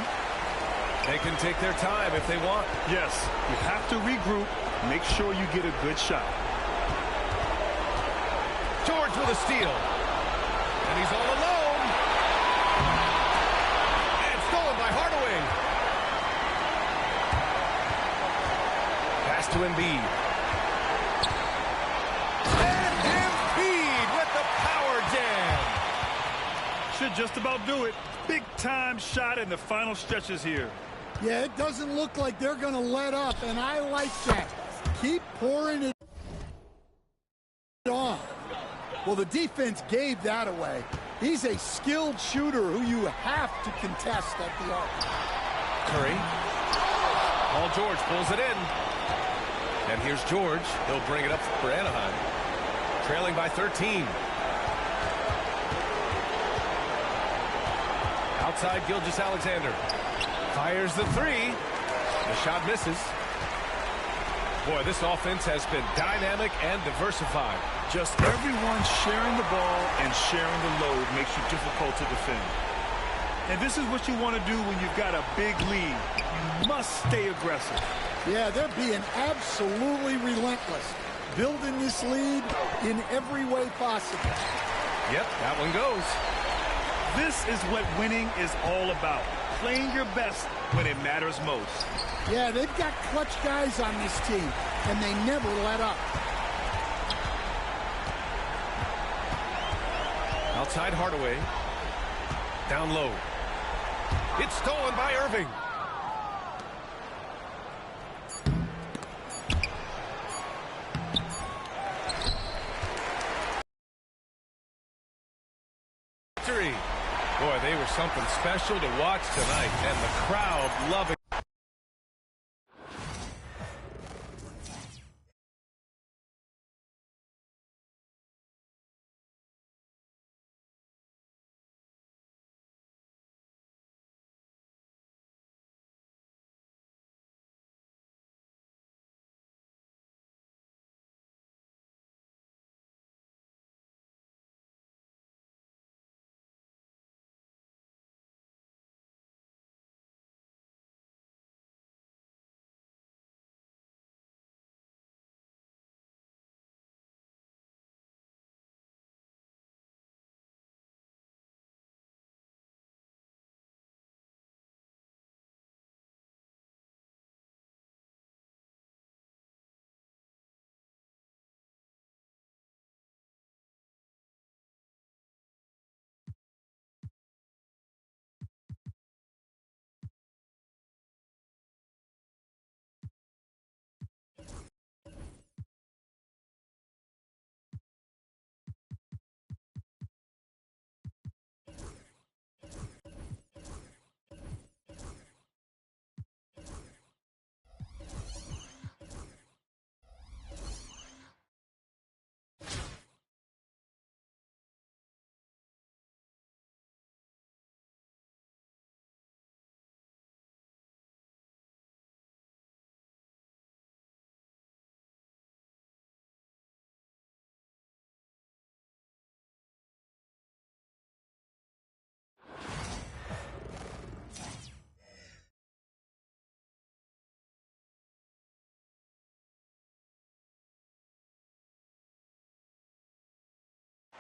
They can take their time if they want.
Yes, you have to regroup. Make sure you get a good shot.
George with a steal. And he's all alone. And stolen by Hardaway. Pass to Embiid.
Should just about do it. Big time shot in the final stretches here.
Yeah, it doesn't look like they're going to let up, and I like that. Keep pouring it on. Well, the defense gave that away. He's a skilled shooter who you have to contest at the arc.
Curry. Paul George pulls it in. And here's George. He'll bring it up for Anaheim. Trailing by 13. Outside, Gilgeous-Alexander. Fires the three. The shot misses. Boy, this offense has been dynamic and diversified.
Just everyone sharing the ball and sharing the load makes you difficult to defend. And this is what you want to do when you've got a big lead. You must stay aggressive.
Yeah, they're being absolutely relentless. Building this lead in every way possible.
Yep, that one goes.
This is what winning is all about. Playing your best when it matters most.
Yeah, they've got clutch guys on this team, and they never let up.
Outside Hardaway. Down low. It's stolen by Irving. Boy, they were something special to watch tonight, and the crowd loving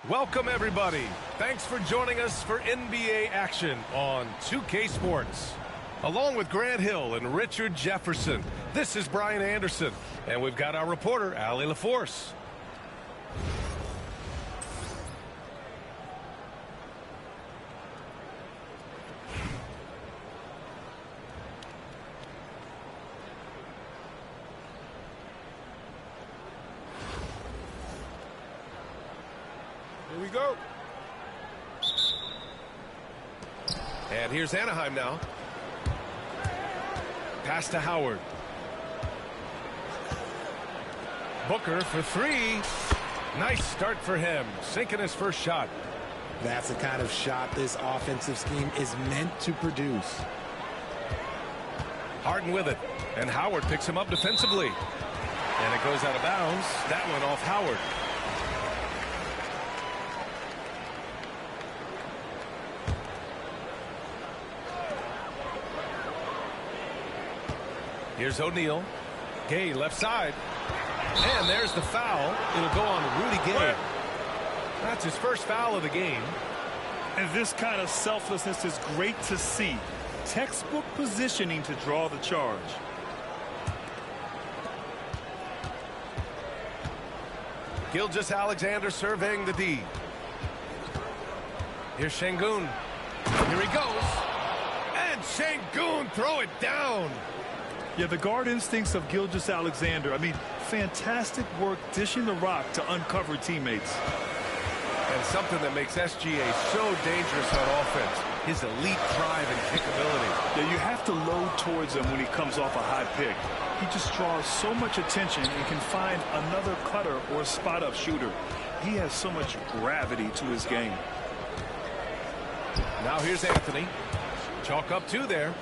Welcome, everybody. Thanks for joining us for NBA action on 2K Sports. Along with Grant Hill and Richard Jefferson, this is Brian Anderson, and we've got our reporter, Allie LaForce.
Here we go.
And here's Anaheim now. Pass to Howard. Booker for three. Nice start for him, sinking his first shot.
That's the kind of shot this offensive scheme is meant to produce.
Harden with it, and Howard picks him up defensively. And it goes out of bounds. That one off Howard. Here's O'Neal. Gay left side. And there's the foul. It'll go on Rudy Gay. That's his first foul of the game.
And this kind of selflessness is great to see. Textbook positioning to draw the charge.
Gilgeous-Alexander surveying the D. Here's Şengün. Here he goes. And Şengün throw it down.
Yeah, the guard instincts of Gilgeous-Alexander. I mean, fantastic work dishing the rock to uncover teammates.
And something that makes SGA so dangerous on offense, his elite drive and kickability.
Yeah, you have to load towards him when he comes off a high pick. He just draws so much attention and can find another cutter or spot-up shooter. He has so much gravity to his game.
Now here's Anthony. Chalk up two there.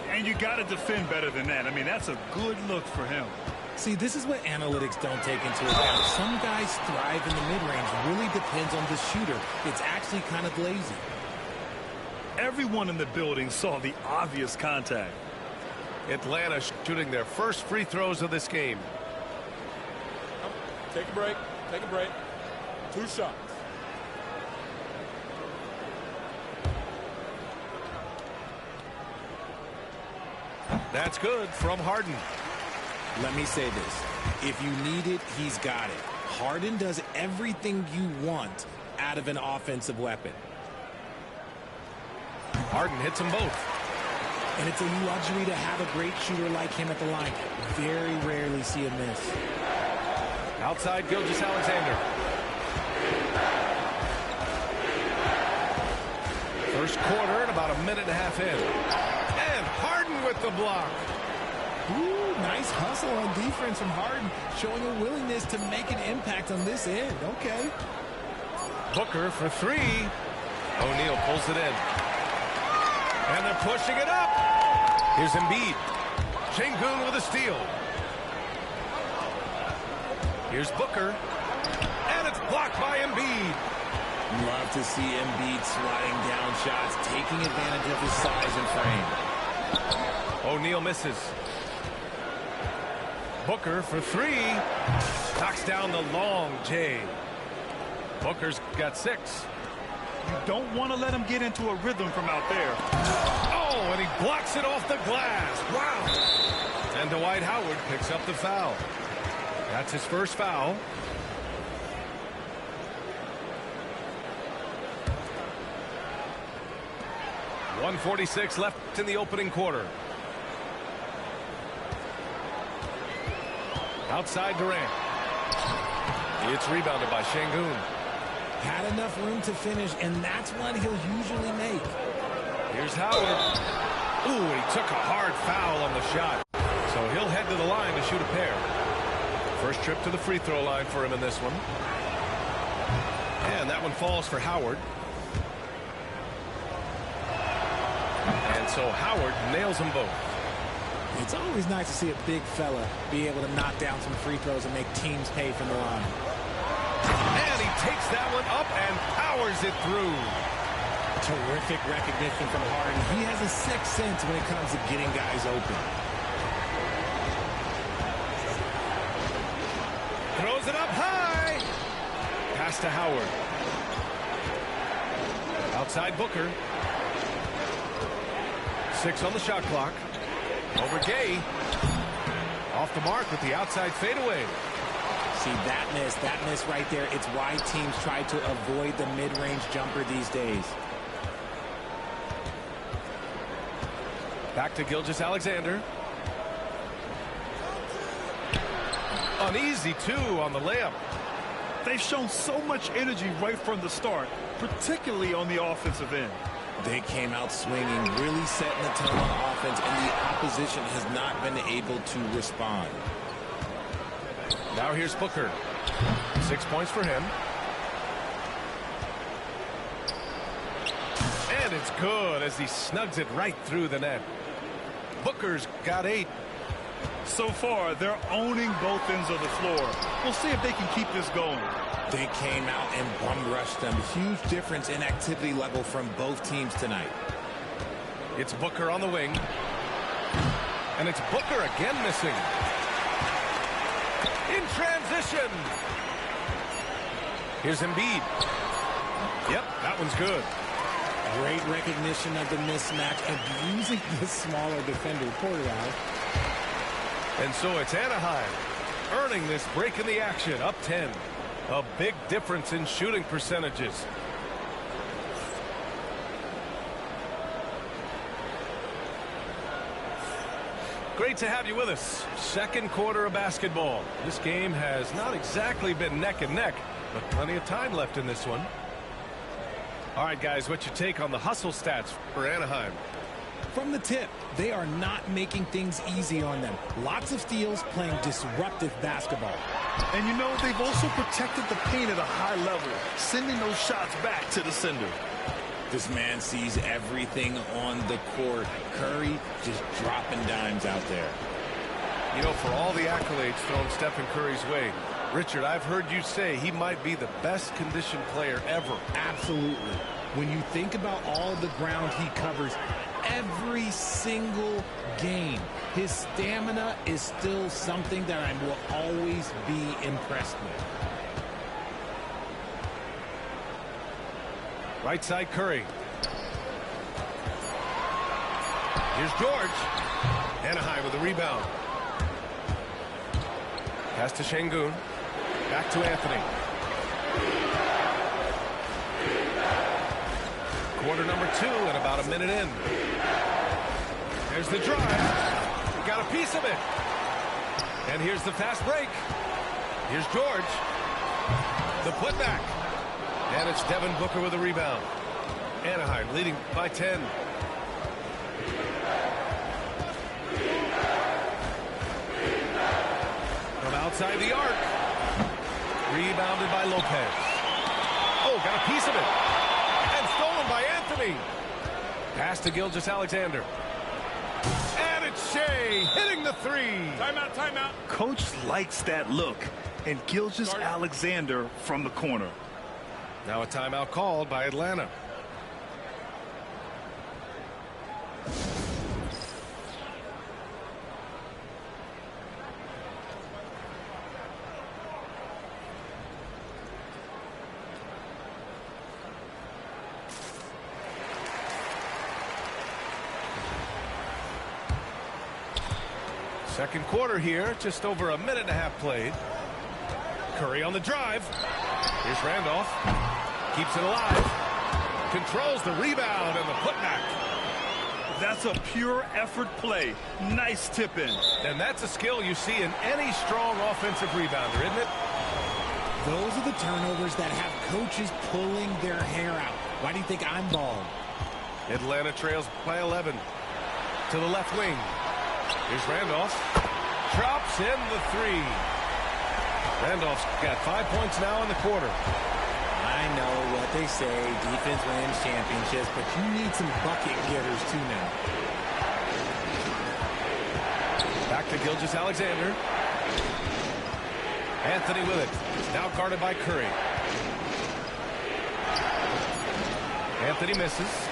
And you got to defend better than that. I mean, that's a good look for him.
See, this is what analytics don't take into account. Some guys thrive in the mid-range. Really depends on the shooter. It's actually kind of lazy.
Everyone in the building saw the obvious contact.
Atlanta shooting their first free throws of this game.
Take a break. Take a break. 2 shots.
That's good from Harden.
Let me say this. If you need it, he's got it. Harden does everything you want out of an offensive weapon.
Harden hits them both.
And it's a luxury to have a great shooter like him at the line. Very rarely see him miss.
Outside Gilgeous-Alexander. First quarter and about a minute and a half in. And Harden with the block.
Ooh, nice hustle on defense from Harden, showing a willingness to make an impact on this end. Okay.
Booker for three. O'Neal pulls it in. And they're pushing it up. Here's Embiid. Şengün with a steal. Here's Booker. And it's blocked by Embiid.
Love to see Embiid sliding down shots, taking advantage of his size and frame.
O'Neal misses. Booker for three. Knocks down the long J. Booker's got 6.
You don't want to let him get into a rhythm from out there.
Oh, and he blocks it off the glass. Wow. And Dwight Howard picks up the foul. That's his first foul. .146 left in the opening quarter. Outside Durant. It's rebounded by Şengün.
Had enough room to finish, and that's one he'll usually make.
Here's Howard. Ooh, he took a hard foul on the shot. So he'll head to the line to shoot a pair. First trip to the free throw line for him in this one. And that one falls for Howard. And so Howard nails them both.
It's always nice to see a big fella be able to knock down some free throws and make teams pay from the line.
And he takes that one up and powers it through.
Terrific recognition from Harden. He has a sixth sense when it comes to getting guys open.
Throws it up high. Pass to Howard. Outside Booker. 6 on the shot clock. Over Gay. Off the mark with the outside fadeaway.
See, that miss right there, it's why teams try to avoid the mid-range jumper these days.
Back to Gilgeous-Alexander. An easy 2 on the layup.
They've shown so much energy right from the start, particularly on the offensive end.
They came out swinging, really setting the tone on offense, and the opposition has not been able to respond.
Now here's Booker. 6 points for him. And it's good as he snugs it right through the net. Booker's got 8.
So far, they're owning both ends of the floor. We'll see if they can keep this going.
They came out and bum rushed them. Huge difference in activity level from both teams tonight.
It's Booker on the wing. And it's Booker again missing. In transition. Here's Embiid. Yep, that one's good.
Great recognition of the mismatch, abusing the smaller defender. Porter.
And so it's Anaheim earning this break in the action, up 10. A big difference in shooting percentages. Great to have you with us. Second quarter of basketball. This game has not exactly been neck and neck, but plenty of time left in this one. All right, guys, what's your take on the hustle stats for Anaheim?
From the tip, they are not making things easy on them. Lots of steals, playing disruptive basketball.
And you know, they've also protected the paint at a high level, sending those shots back to the sender.
This man sees everything on the court. Curry just dropping dimes out there.
You know, for all the accolades thrown Stephen Curry's way, Richard, I've heard you say he might be the best conditioned player ever.
Absolutely. When you think about all the ground he covers every single game, his stamina is still something that I will always be impressed with.
Right side Curry. Here's George. Anaheim with a rebound. Pass to Şengün. Back to Anthony. Quarter number 2 and about a minute in. There's the drive. Got a piece of it. And here's the fast break. Here's George. The putback. And it's Devin Booker with a rebound. Anaheim leading by 10. From outside the arc. Rebounded by Lopez. Oh, got a piece of it. And stolen by Anthony. Pass to Gilgeous-Alexander. And it's Shea hitting the 3.
Timeout, timeout.
Coach likes that look. And Gilgeous-Alexander from the corner.
Now a timeout called by Atlanta. Second quarter here, just over a minute and a half played. Curry on the drive. Here's Randolph. Keeps it alive. Controls the rebound and the putback.
That's a pure effort play. Nice tip in.
And that's a skill you see in any strong offensive rebounder, isn't it?
Those are the turnovers that have coaches pulling their hair out. Why do you think I'm bald?
Atlanta trails by 11. To the left wing. Here's Randolph. Drops in the 3. Randolph's got 5 points now in the quarter.
I know what they say, defense wins championships, but you need some bucket getters too now.
Back to Gilgeous-Alexander. Anthony with it. Now guarded by Curry. Anthony misses.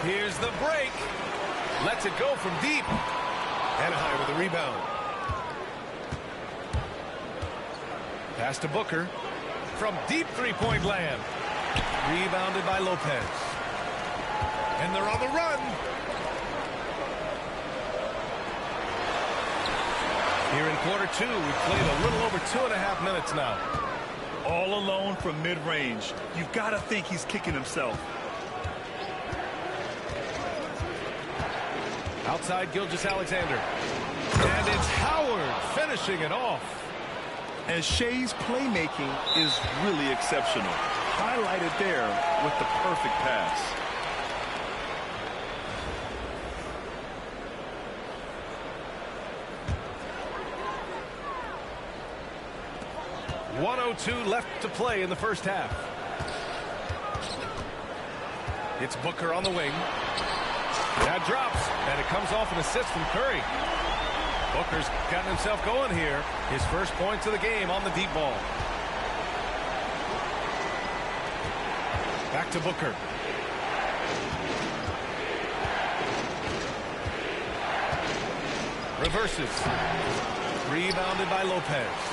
Here's the break. Lets it go from deep. Anaheim with the rebound. Pass to Booker. From deep three-point land. Rebounded by Lopez. And they're on the run. Here in quarter two, we've played a little over 2.5 minutes now.
All alone from mid-range. You've got to think he's kicking himself.
Outside Gilgeous-Alexander. And it's Howard finishing it off.
And Shea's playmaking is really exceptional. Highlighted there with the perfect pass. .102 left to play in the first half.
It's Booker on the wing. That drops, and it comes off an assist from Curry. Booker's gotten himself going here. His first points of the game on the deep ball. Back to Booker. Reverses. Rebounded by Lopez.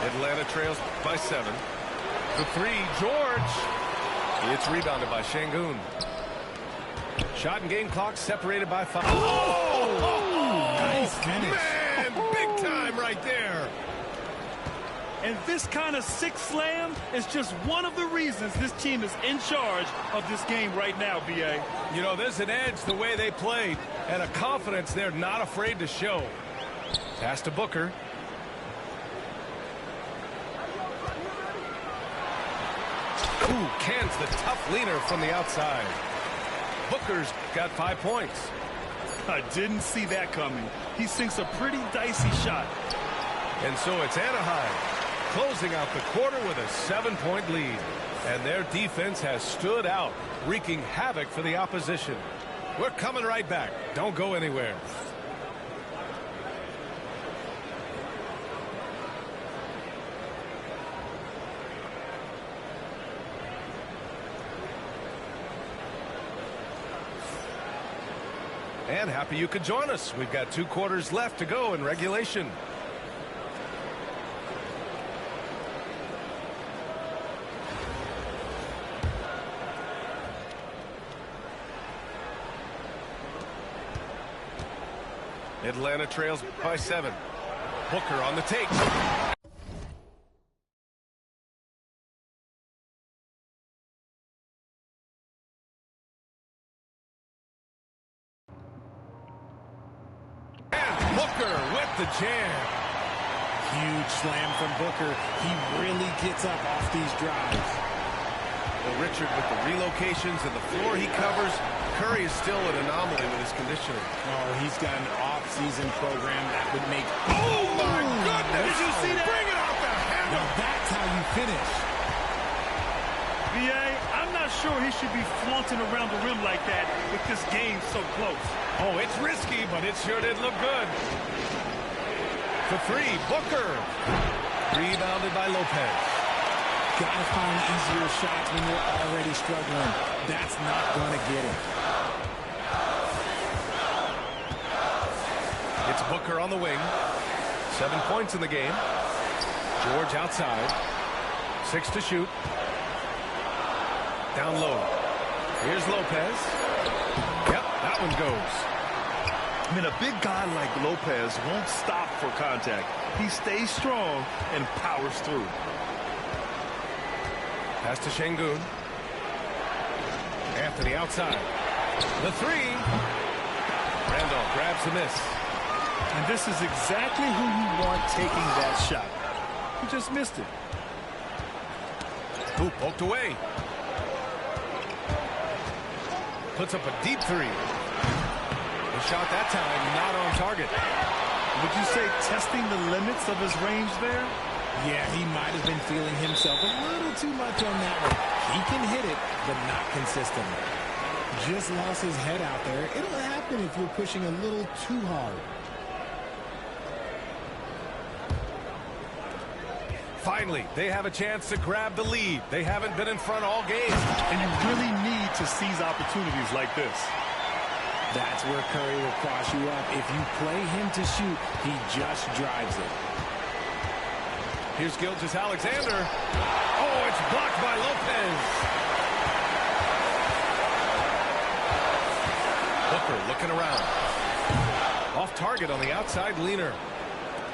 Atlanta trails by 7. The three, George. It's rebounded by Şengün. Shot and game clock separated by 5. Oh!
Nice finish.
Man, big time right there.
And this kind of sick slam is just one of the reasons this team is in charge of this game right now, B.A.
You know, there's an edge the way they played and a confidence they're not afraid to show. Pass to Booker. Ooh, cans the tough leaner from the outside. Booker's got 5 points.
I didn't see that coming. He sinks a pretty dicey shot.
And so it's Anaheim closing out the quarter with a 7-point lead. And their defense has stood out, wreaking havoc for the opposition. We're coming right back. Don't go anywhere. And happy you could join us. We've got 2 quarters left to go in regulation. Atlanta trails by 7. Booker on the take. The jam.
Huge slam from Booker. He really gets up off these drives.
Well, Richard, with the relocations and the floor he covers, Curry is still an anomaly with his conditioning.
Oh, he's got an off-season program that would make...
Oh, my goodness!
Did you see that?
Bring it off the handle!
Now that's how you finish.
B.A., I'm not sure he should be flaunting around the rim like that with this game so close.
Oh, it's risky, but it sure did look good. For 3, Booker. Rebounded by Lopez.
Gotta find easier shots when you're already struggling. That's not gonna get it.
It's Booker on the wing. 7 points in the game. George outside. 6 to shoot. Down low. Here's Lopez. Yep, that one goes.
I mean, a big guy like Lopez won't stop for contact. He stays strong and powers through.
Pass to Şengün. Anthony outside. The 3. Randolph grabs the miss.
And this is exactly who you want taking that shot. He just missed it.
Ooh, poked away. Puts up a deep 3. The shot that time not on target.
Would you say testing the limits of his range there?
Yeah, he might have been feeling himself a little too much on that one. He can hit it, but not consistently. Just lost his head out there. It'll happen if you're pushing a little too hard.
Finally, they have a chance to grab the lead. They haven't been in front all game.
And you really need to seize opportunities like this.
That's where Curry will cross you up. If you play him to shoot, he just drives it.
Here's Gilgeous-Alexander. Oh, it's blocked by Lopez. Booker looking around. Off target on the outside leaner.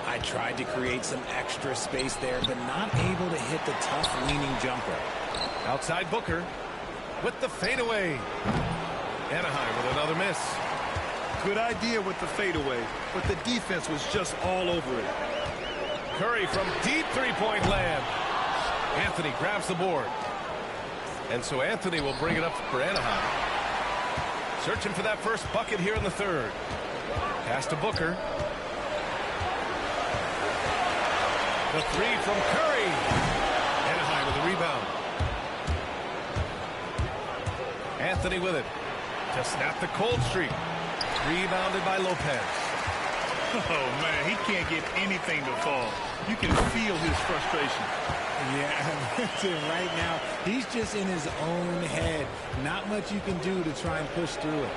I tried to create some extra space there, but not able to hit the tough leaning jumper.
Outside Booker with the fadeaway. Anaheim with another miss.
Good idea with the fadeaway, but the defense was just all over it.
Curry from deep three-point land. Anthony grabs the board. And so Anthony will bring it up for Anaheim. Searching for that first bucket here in the third. Pass to Booker. The three from Curry. Anaheim with the rebound. Anthony with it to snap the cold streak. Rebounded by Lopez.
Oh, man, he can't get anything to fall. You can feel his frustration.
Yeah, that's it right now. He's just in his own head. Not much you can do to try and push through it.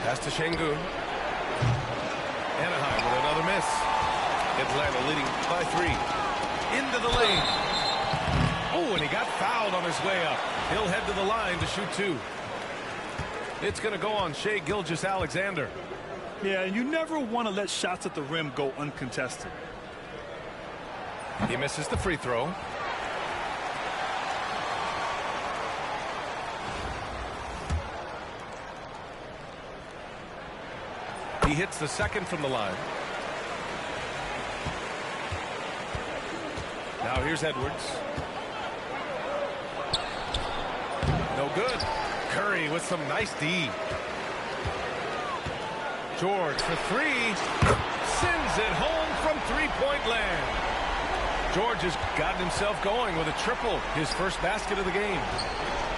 Pass to Şengün. Anaheim with another miss. Atlanta leading by 3. Into the lane. Oh, and he got fouled on his way up. He'll head to the line to shoot 2. It's going to go on Shai Gilgeous-Alexander.
Yeah, and you never want to let shots at the rim go uncontested.
He misses the free throw. He hits the second from the line. Now here's Edwards. No good. Curry with some nice D. George for 3. Sends it home from three-point land. George has gotten himself going with a triple. His first basket of the game.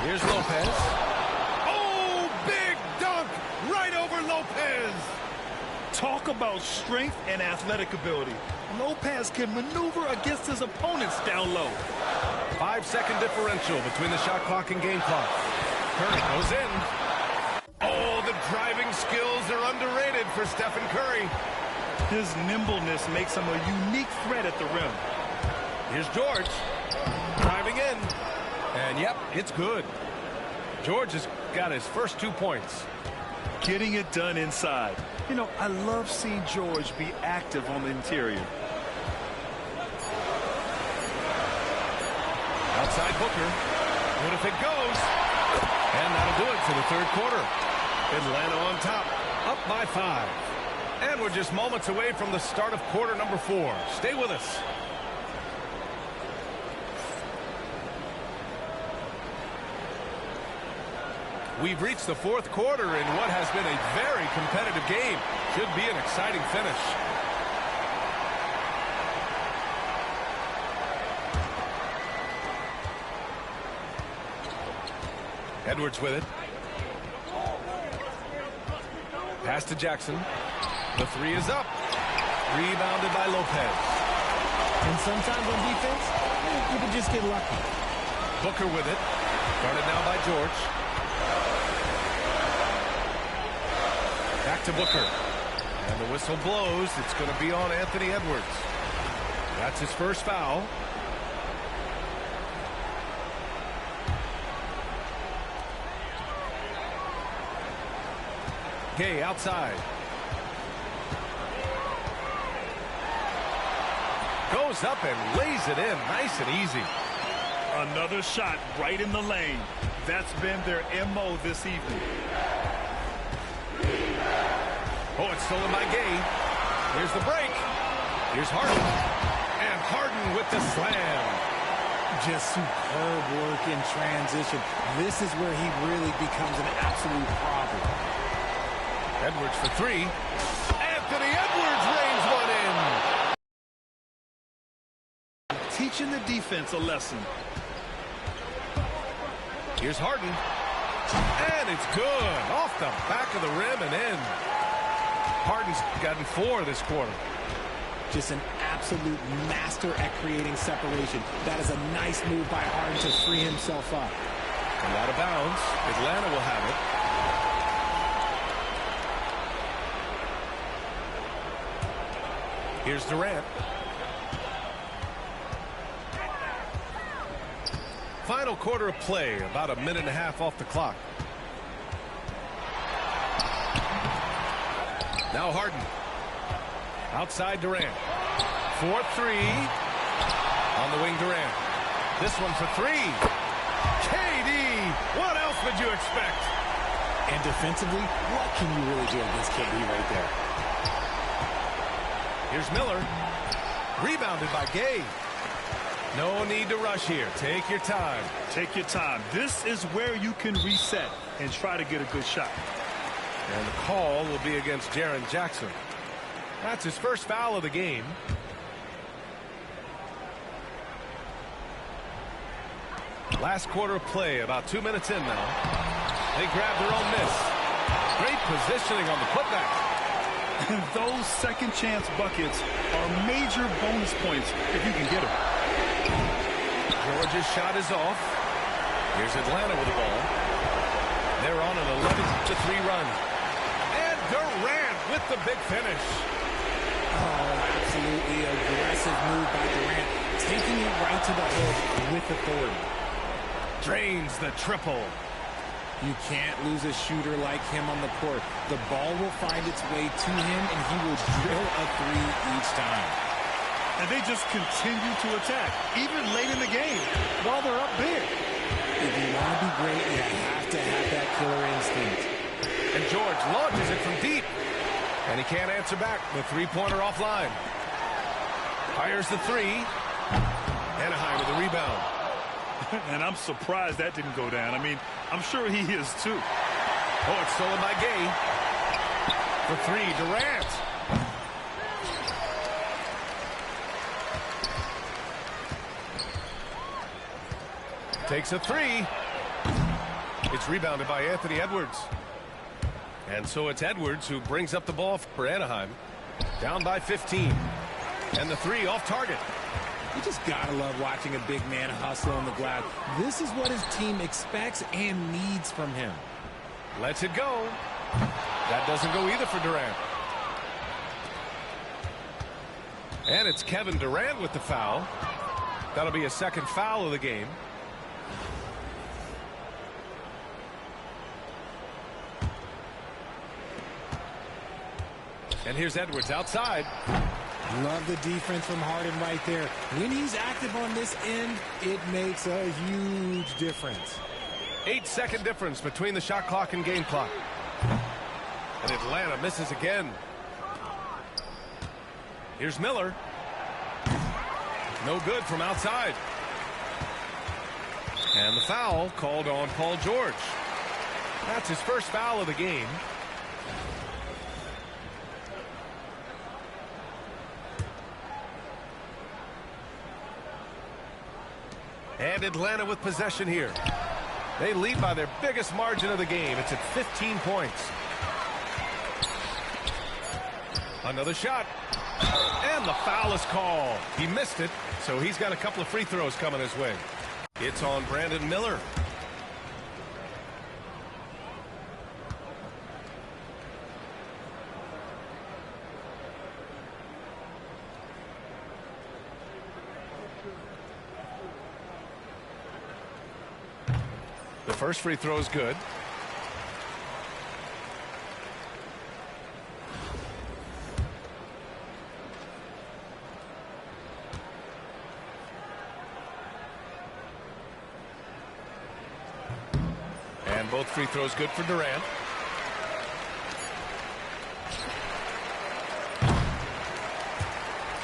Here's Lopez. Oh, big dunk right over Lopez.
Talk about strength and athletic ability. Lopez can maneuver against his opponents down low.
5-second differential between the shot clock and game clock. Curry goes in. Oh, the driving skills are underrated for Stephen Curry.
His nimbleness makes him a unique threat at the rim.
Here's George. Driving in. And yep, it's good. George has got his first 2 points.
Getting it done inside. You know, I love seeing George be active on the interior.
Outside Booker. What if it goes? And that'll do it for the third quarter. Atlanta on top, up by 5. And we're just moments away from the start of quarter number 4. Stay with us. We've reached the fourth quarter in what has been a very competitive game. Should be an exciting finish. Edwards with it. Pass to Jackson. The 3 is up. Rebounded by Lopez.
And sometimes on defense, you can just get lucky.
Booker with it. Guarded now by George. Back to Booker. And the whistle blows. It's going to be on Anthony Edwards. That's his first foul. Gay outside. Goes up and lays it in. Nice and easy.
Another shot right in the lane. That's been their MO this evening.
Oh, it's stolen by Gay. Here's the break. Here's Harden. And Harden with the slam.
Just superb work in transition. This is where he really becomes an absolute problem.
Edwards for 3. Anthony Edwards rains one in.
Teaching the defense a lesson.
Here's Harden. And it's good. Off the back of the rim and in. Harden's gotten 4 this quarter.
Just an absolute master at creating separation. That is a nice move by Harden to free himself up.
And out of bounds. Atlanta will have it. Here's Durant. Final quarter of play, about a minute and a half off the clock. Now Harden. Outside Durant. 4-3. On the wing Durant. This one for three. KD. What else would you expect?
And defensively, what can you really do against KD right there?
Here's Miller. Rebounded by Gay. No need to rush here. Take your time.
Take your time. This is where you can reset and try to get a good shot.
And the call will be against Jaren Jackson. That's his first foul of the game. Last quarter of play, about 2 minutes in now. They grab their own miss. Great positioning on the putback.
And those second chance buckets are major bonus points if you can get them.
Georgia's shot is off. Here's Atlanta with the ball. They're on an 11-3 run. And Durant with the big finish.
Oh, absolutely aggressive move by Durant, taking it right to the hook with authority.
Drains the triple.
You can't lose a shooter like him on the court. The ball will find its way to him, and he will drill a three each time.
And they just continue to attack, even late in the game, while they're up big.
If you want to be great, you have to have that killer instinct.
And George launches it from deep. And he can't answer back. The three-pointer offline. Fires the three. Anaheim with the rebound.
And I'm surprised that didn't go down. I mean, I'm sure he is too.
Oh, it's stolen by Gay. For three, Durant. Takes a three. It's rebounded by Anthony Edwards. And so it's Edwards who brings up the ball for Anaheim. Down by 15. And the three off target.
You just gotta love watching a big man hustle on the glass. This is what his team expects and needs from him.
Lets it go. That doesn't go either for Durant. And it's Kevin Durant with the foul. That'll be a second foul of the game. And here's Edwards outside.
Love the defense from Harden right there. When he's active on this end, it makes a huge difference.
8-second difference between the shot clock and game clock. And Atlanta misses again. Here's Miller. No good from outside. And the foul called on Paul George. That's his first foul of the game. And Atlanta with possession here. They lead by their biggest margin of the game. It's at 15 points. Another shot. And the foul is called. He missed it, so he's got a couple of free throws coming his way. It's on Brandon Miller. The first free throw is good. And both free throws good for Durant.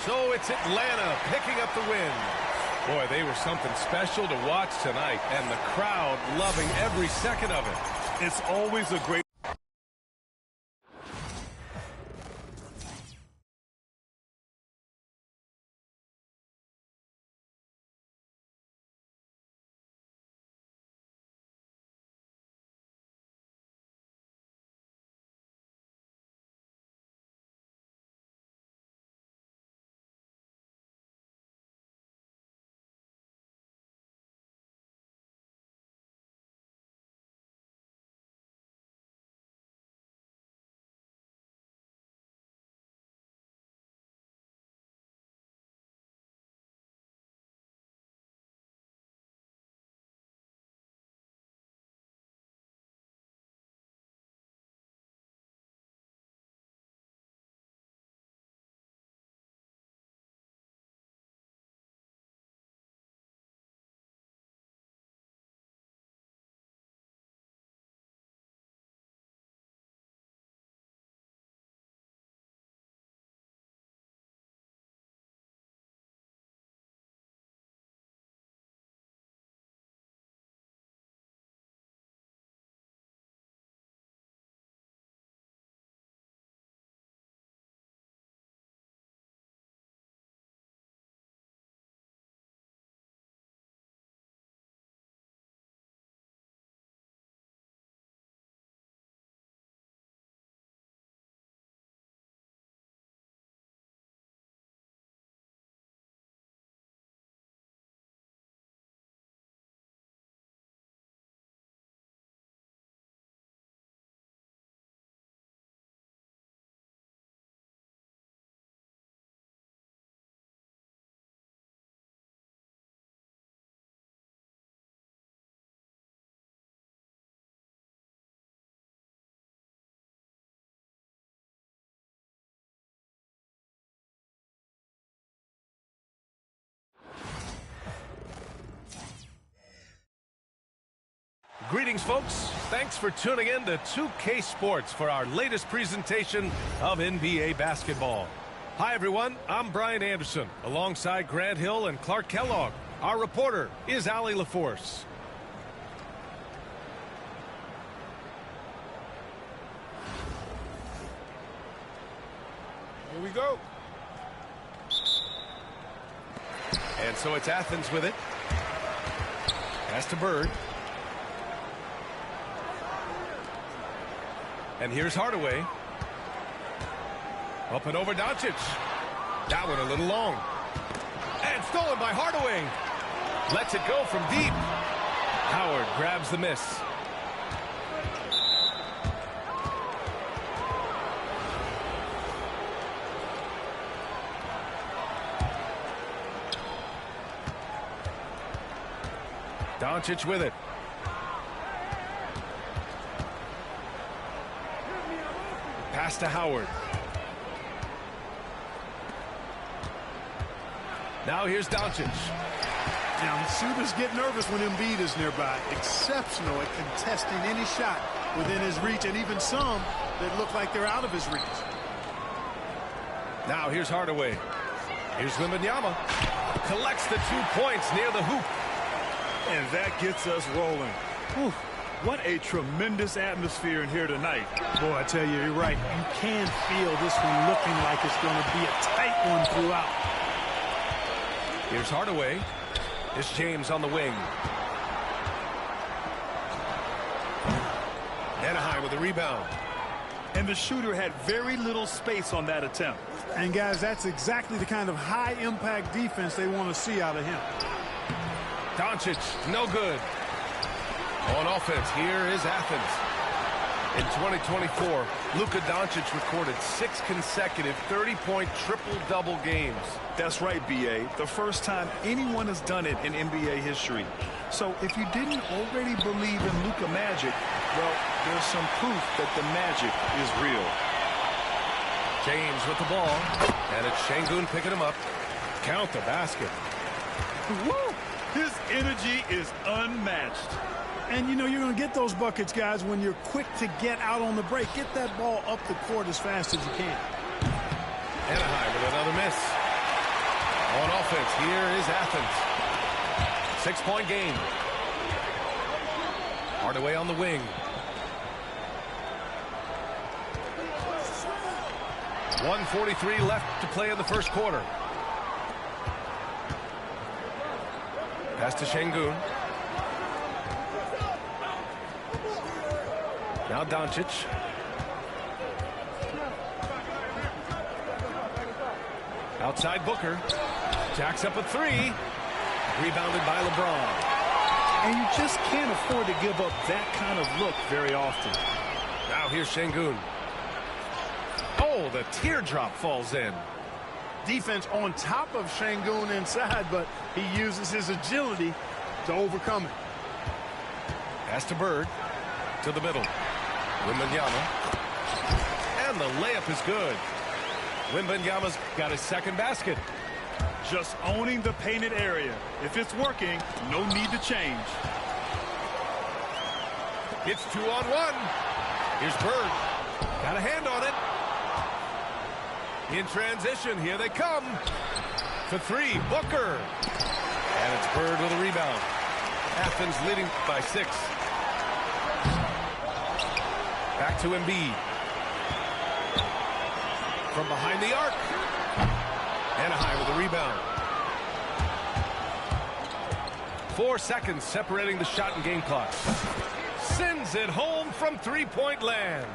So it's Atlanta picking up the win. Boy, they were something special to watch tonight, and the crowd loving every second of it.
It's always a great
Greetings, folks. Thanks for tuning in to 2K Sports for our latest presentation of NBA basketball. Hi, everyone. I'm Brian Anderson, alongside Grant Hill and Clark Kellogg. Our reporter is Allie LaForce.
Here we go.
And so it's Athens with it. Pass to Bird. And here's Hardaway. Up and over Doncic. That one a little long. And stolen by Hardaway. Lets it go from deep. Howard grabs the miss. Doncic with it. Pass to Howard. Now here's Doncic.
Now, shooters get nervous when Embiid is nearby. Exceptional at contesting any shot within his reach, and even some that look like they're out of his reach.
Now here's Hardaway. Here's Wembanyama. Collects the 2 points near the hoop.
And that gets us rolling. Whew. What a tremendous atmosphere in here tonight. Boy, I tell you, you're right. You can feel this one looking like it's going to be a tight one throughout.
Here's Hardaway. Here's James on the wing. Anaheim with the rebound.
And the shooter had very little space on that attempt. And, guys, that's exactly the kind of high-impact defense they want to see out of him.
Doncic, no good. On offense, here is Athens. In 2024, Luka Doncic recorded 6 consecutive 30-point triple-double games.
That's right, B.A. The first time anyone has done it in NBA history. So if you didn't already believe in Luka magic, well, there's some proof that the magic is real.
James with the ball. And it's Şengün picking him up. Count the basket.
Woo! His energy is unmatched. And, you know, you're going to get those buckets, guys, when you're quick to get out on the break. Get that ball up the court as fast as you can.
Anaheim with another miss. On offense, here is Athens. 6-point game. Hardaway on the wing. 1:43 left to play in the first quarter. Pass to Şengün. Now Doncic. Outside Booker. Jacks up a 3. Rebounded by LeBron.
And you just can't afford to give up that kind of look very often.
Now here's Şengün. Oh, the teardrop falls in.
Defense on top of Şengün inside, but he uses his agility to overcome it.
Pass to Bird. To the middle. Wembanyama. And the layup is good. Wembanyama's got his second basket.
Just owning the painted area. If it's working, no need to change.
It's 2-on-1. Here's Bird. Got a hand on it. In transition, here they come. For 3, Booker. And it's Bird with a rebound. Athens leading by 6. Back to Embiid. From behind the arc. Anaheim with a rebound. 4 seconds separating the shot and game clock. Sends it home from 3-point land.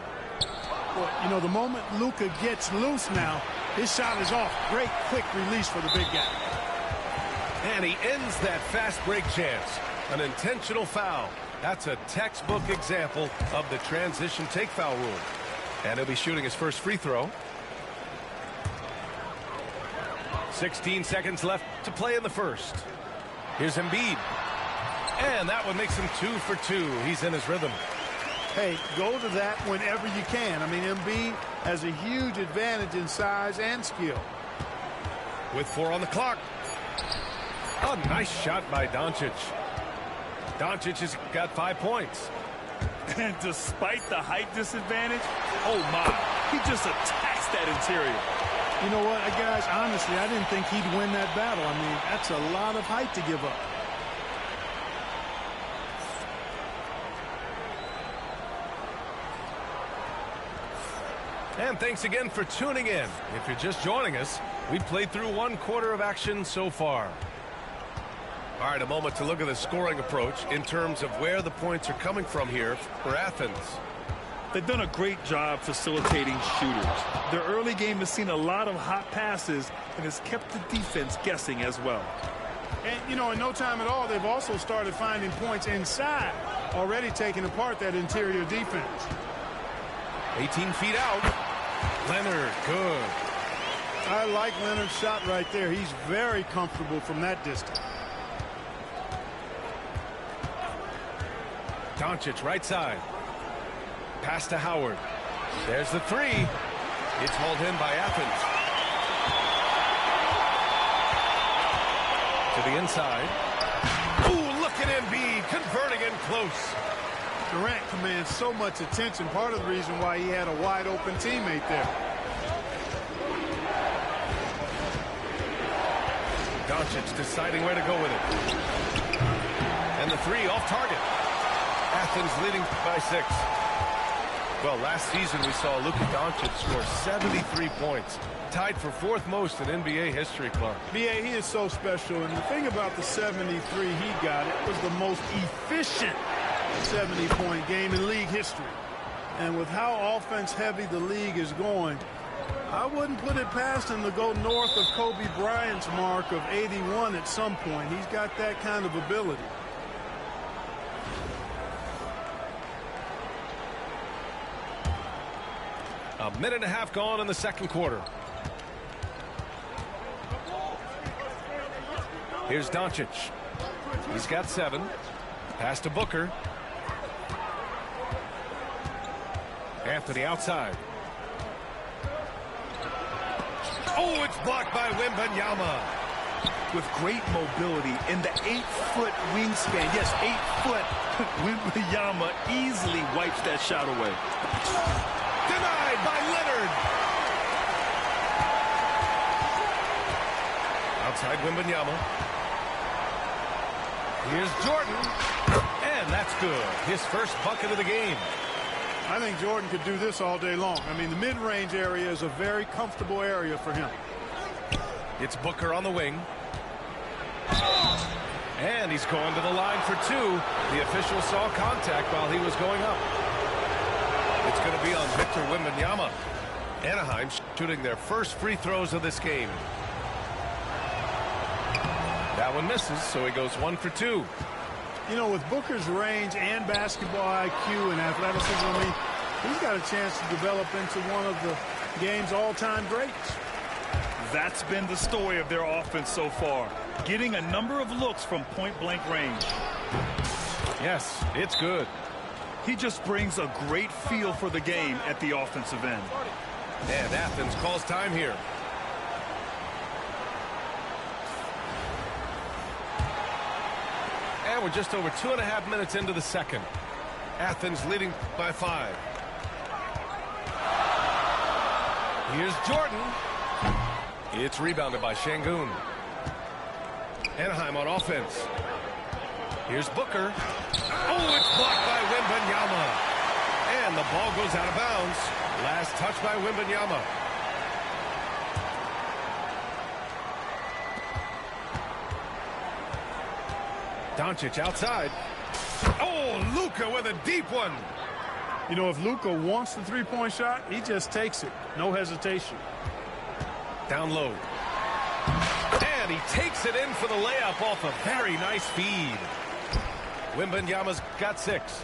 Well, you know, the moment Luka gets loose now, his shot is off. Great quick release for the big guy.
And he ends that fast break chance. An intentional foul. That's a textbook example of the transition take foul rule. And he'll be shooting his first free throw. 16 seconds left to play in the first. Here's Embiid. And that one makes him 2 for 2. He's in his rhythm.
Hey, go to that whenever you can. I mean, Embiid has a huge advantage in size and skill.
With 4 on the clock. A nice shot by Doncic. Doncic has got 5 points.
And despite the height disadvantage, oh my, he just attacks that interior.
You know what, guys, honestly, I didn't think he'd win that battle. I mean, that's a lot of height to give up.
And thanks again for tuning in. If you're just joining us, we played through 1 quarter of action so far. All right, a moment to look at the scoring approach in terms of where the points are coming from here for Athens.
They've done a great job facilitating shooters. Their early game has seen a lot of hot passes and has kept the defense guessing as well.
And, you know, in no time at all, they've also started finding points inside, already taking apart that interior defense.
18 feet out. Leonard, good.
I like Leonard's shot right there. He's very comfortable from that distance.
Doncic, right side. Pass to Howard. There's the 3. It's hauled in by Athens. To the inside. Ooh, look at Embiid converting in close.
Durant commands so much attention. Part of the reason why he had a wide open teammate there.
Doncic deciding where to go with it. And the 3 off target. Athens leading by 6. Well, last season we saw Luka Doncic score 73 points. Tied for 4th most in NBA history, Clark.
B.A., he is so special. And the thing about the 73 he got, it was the most efficient 70-point game in league history. And with how offense-heavy the league is going, I wouldn't put it past him to go north of Kobe Bryant's mark of 81 at some point. He's got that kind of ability.
A minute and a half gone in the 2nd quarter. Here's Doncic. He's got 7. Pass to Booker. Anthony outside. Oh, it's blocked by Wembanyama.
With great mobility in the 8-foot wingspan. Yes, 8 foot. Wembanyama easily wipes that shot away.
Denied by Leonard. Outside Wembanyama. Here's Jordan. And that's good. His first bucket of the game.
I think Jordan could do this all day long. I mean, the mid-range area is a very comfortable area for him.
It's Booker on the wing. And he's going to the line for 2. The official saw contact while he was going up. It's going to be on Victor Wembanyama. Anaheim shooting their first free throws of this game. That one misses, so he goes 1 for 2.
You know, with Booker's range and basketball IQ and athleticism, I mean, he's got a chance to develop into one of the game's all-time greats.
That's been the story of their offense so far. Getting a number of looks from point-blank range.
Yes, it's good.
He just brings a great feel for the game at the offensive end.
And Athens calls time here. And we're just over 2.5 minutes into the 2nd. Athens leading by 5. Here's Jordan. It's rebounded by Şengün. Anaheim on offense. Here's Booker. Oh, it's blocked by Wembanyama. And the ball goes out of bounds. Last touch by Wembanyama. Doncic outside. Oh, Luka with a deep one.
You know, if Luka wants the three-point shot, he just takes it. No hesitation.
Down low. And he takes it in for the layup off a very nice feed. Wembanyama's got 6.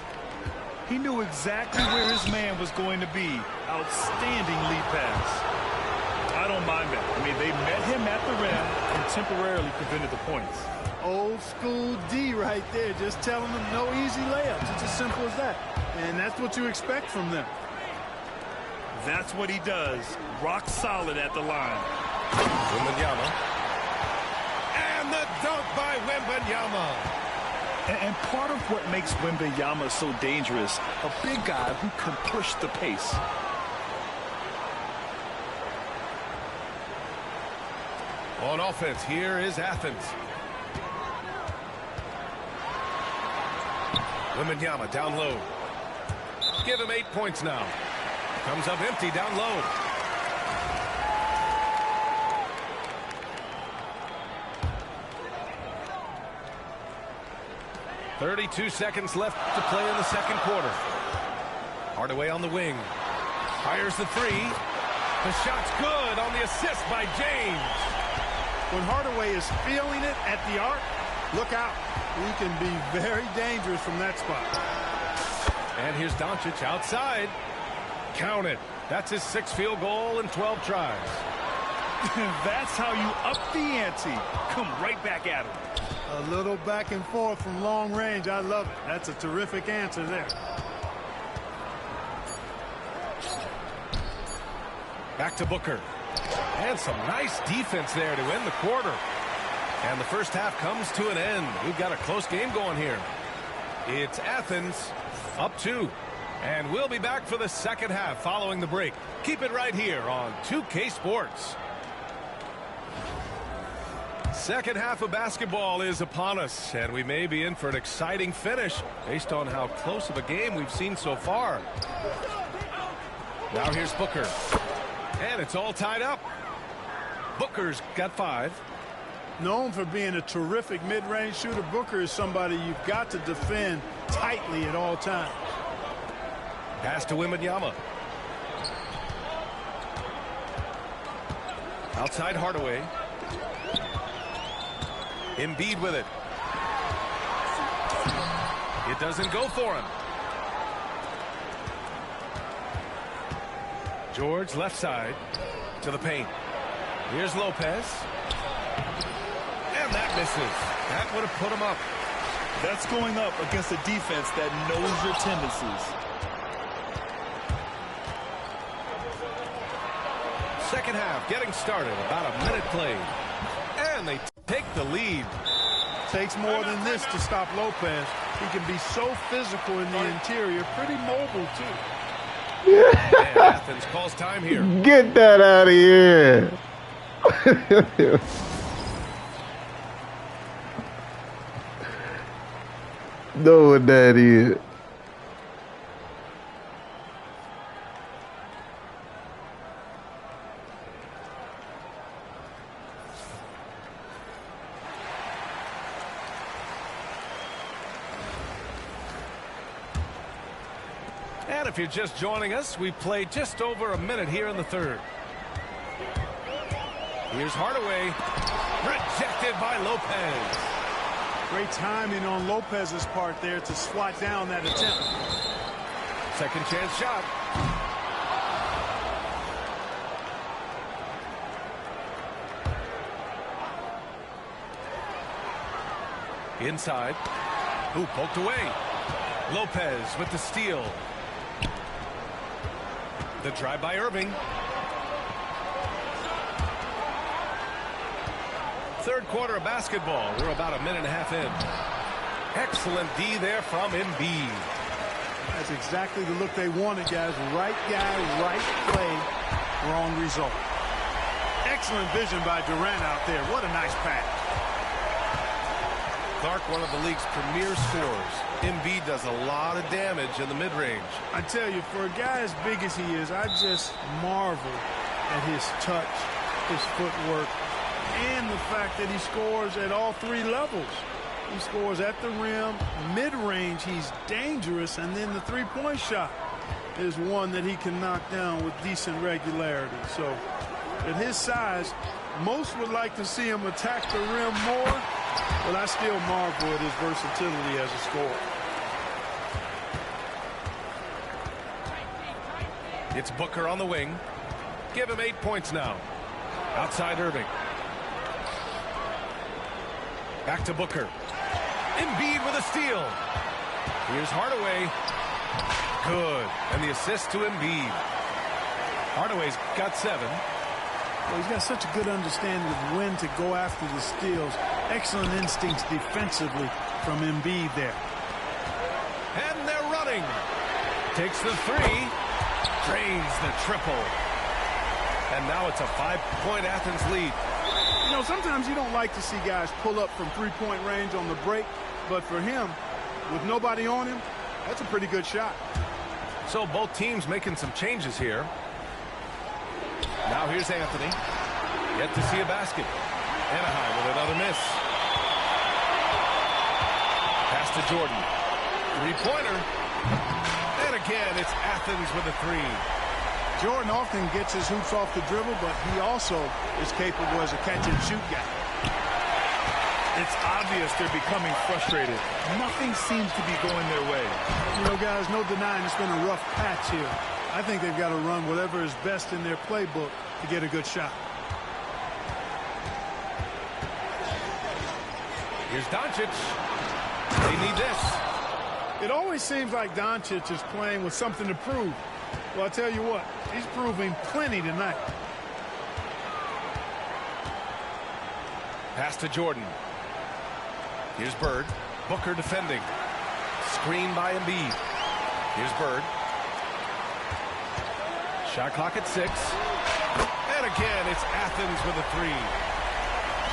He knew exactly where his man was going to be. Outstanding lead pass. I don't mind that. I mean, they met him at the rim and temporarily prevented the points.
Old school D right there, just telling them no easy layups. It's as simple as that. And that's what you expect from them.
That's what he does. Rock solid at the line.
Wembanyama. And the dunk by Wembanyama.
And part of what makes Wembanyama so dangerous, a big guy who can push the pace.
On offense, here is Athens. Wembanyama down low. Give him 8 points now. Comes up empty down low. .32 seconds left to play in the second quarter. Hardaway on the wing. Fires the three. The shot's good on the assist by James.
When Hardaway is feeling it at the arc, look out. He can be very dangerous from that spot.
And here's Doncic outside. Count it. That's his 6th field goal in 12 tries.
That's how you up the ante. Come right back at him.
A little back and forth from long range. I love it. That's a terrific answer there.
Back to Booker. And some nice defense there to end the quarter. And the first half comes to an end. We've got a close game going here. It's Athens up 2. And we'll be back for the second half following the break. Keep it right here on 2K Sports. Second half of basketball is upon us, and we may be in for an exciting finish based on how close of a game we've seen so far. Now here's Booker. And it's all tied up. Booker's got 5.
Known for being a terrific mid-range shooter, Booker is somebody you've got to defend tightly at all times.
Pass to Wembanyama. Outside Hardaway. Embiid with it. It doesn't go for him. George left side to the paint. Here's Lopez. And that misses. That would have put him up.
That's going up against a defense that knows your tendencies.
Second half getting started. About a minute played. And they take the lead.
Takes more than this to stop Lopez. He can be so physical in the interior. Pretty mobile, too.
And Athens calls time here.
Get that out of here. Know what that is.
And if you're just joining us, we played just over a minute here in the third. Here's Hardaway. Rejected by Lopez.
Great timing on Lopez's part there to swat down that attempt.
Second chance shot. Inside. Ooh, poked away. Lopez with the steal. The drive by Irving. Third quarter of basketball. We're about a minute and a half in. Excellent D there from Embiid.
That's exactly the look they wanted, guys. Right guy, right play, wrong result. Excellent vision by Durant out there. What a nice pass.
Clark, one of the league's premier scorers. Embiid does a lot of damage in the mid-range.
I tell you, for a guy as big as he is, I just marvel at his touch, his footwork, and the fact that he scores at all 3 levels. He scores at the rim, mid-range, he's dangerous, and then the three-point shot is one that he can knock down with decent regularity. So at his size, most would like to see him attack the rim more, but I still marvel at his versatility as a scorer.
It's Booker on the wing. Give him 8 points now. Outside Irving. Back to Booker. Embiid with a steal. Here's Hardaway. Good. And the assist to Embiid. Hardaway's got 7.
Well, he's got such a good understanding of when to go after the steals. Excellent instincts defensively from Embiid there.
And they're running. Takes the three. Drains the triple. And now it's a 5-point Athens lead.
You know, sometimes you don't like to see guys pull up from three-point range on the break, but for him, with nobody on him, that's a pretty good shot.
So both teams making some changes here. Now here's Anthony. Yet to see a basket. Anaheim with another miss. Pass to Jordan. Three-pointer. And again, it's Athens with a three.
Jordan often gets his hoops off the dribble, but he also is capable as a catch-and-shoot guy.
It's obvious they're becoming frustrated. Nothing seems to be going their way.
You know, guys, no denying it's been a rough patch here. I think they've got to run whatever is best in their playbook to get a good shot.
Here's Doncic. They need this.
It always seems like Doncic is playing with something to prove. Well, I'll tell you what, he's proving plenty tonight.
Pass to Jordan. Here's Bird. Booker defending. Screen by Embiid. Here's Bird. Shot clock at 6. And again, it's Athens with a three.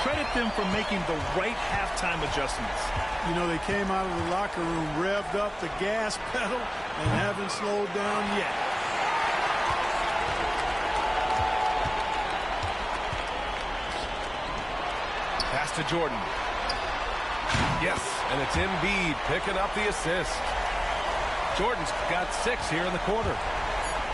Credit them for making the right halftime adjustments.
You know, they came out of the locker room, revved up the gas pedal, and haven't slowed down yet.
Pass to Jordan. Yes, and it's Embiid picking up the assist. Jordan's got 6 here in the quarter.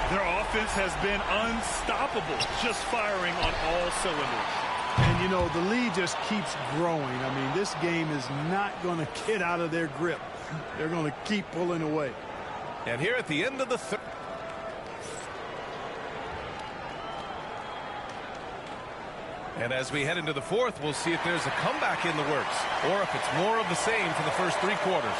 Their offense has been unstoppable, just firing on all cylinders.
And, you know, the lead just keeps growing. I mean, this game is not going to get out of their grip. They're going to keep pulling away.
And here at the end of the third. And as we head into the fourth, we'll see if there's a comeback in the works or if it's more of the same for the first 3 quarters.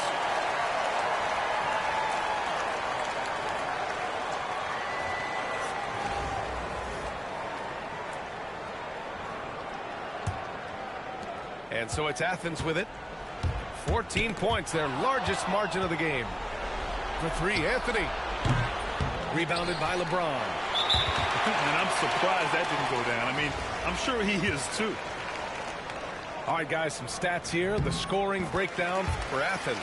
And so it's Athens with it. 14 points, their largest margin of the game. For 3, Anthony. Rebounded by LeBron.
And I'm surprised that didn't go down. I mean, I'm sure he is too.
All right, guys, some stats here. The scoring breakdown for Athens.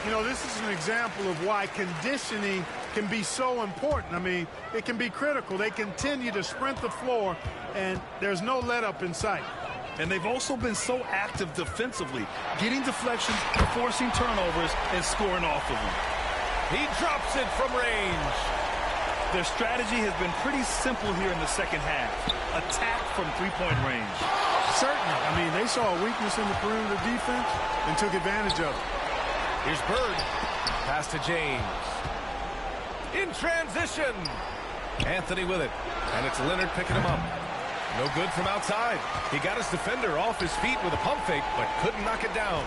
You know, this is an example of why conditioning can be so important. I mean, it can be critical. They continue to sprint the floor, and there's no let-up in sight.
And they've also been so active defensively, getting deflections, forcing turnovers, and scoring off of them.
He drops it from range.
Their strategy has been pretty simple here in the second half. Attack from three-point range.
Certainly. I mean, they saw a weakness in the perimeter defense and took advantage of it.
Here's Bird. Pass to James. In transition. Anthony with it. And it's Leonard picking him up. No good from outside. He got his defender off his feet with a pump fake, but couldn't knock it down.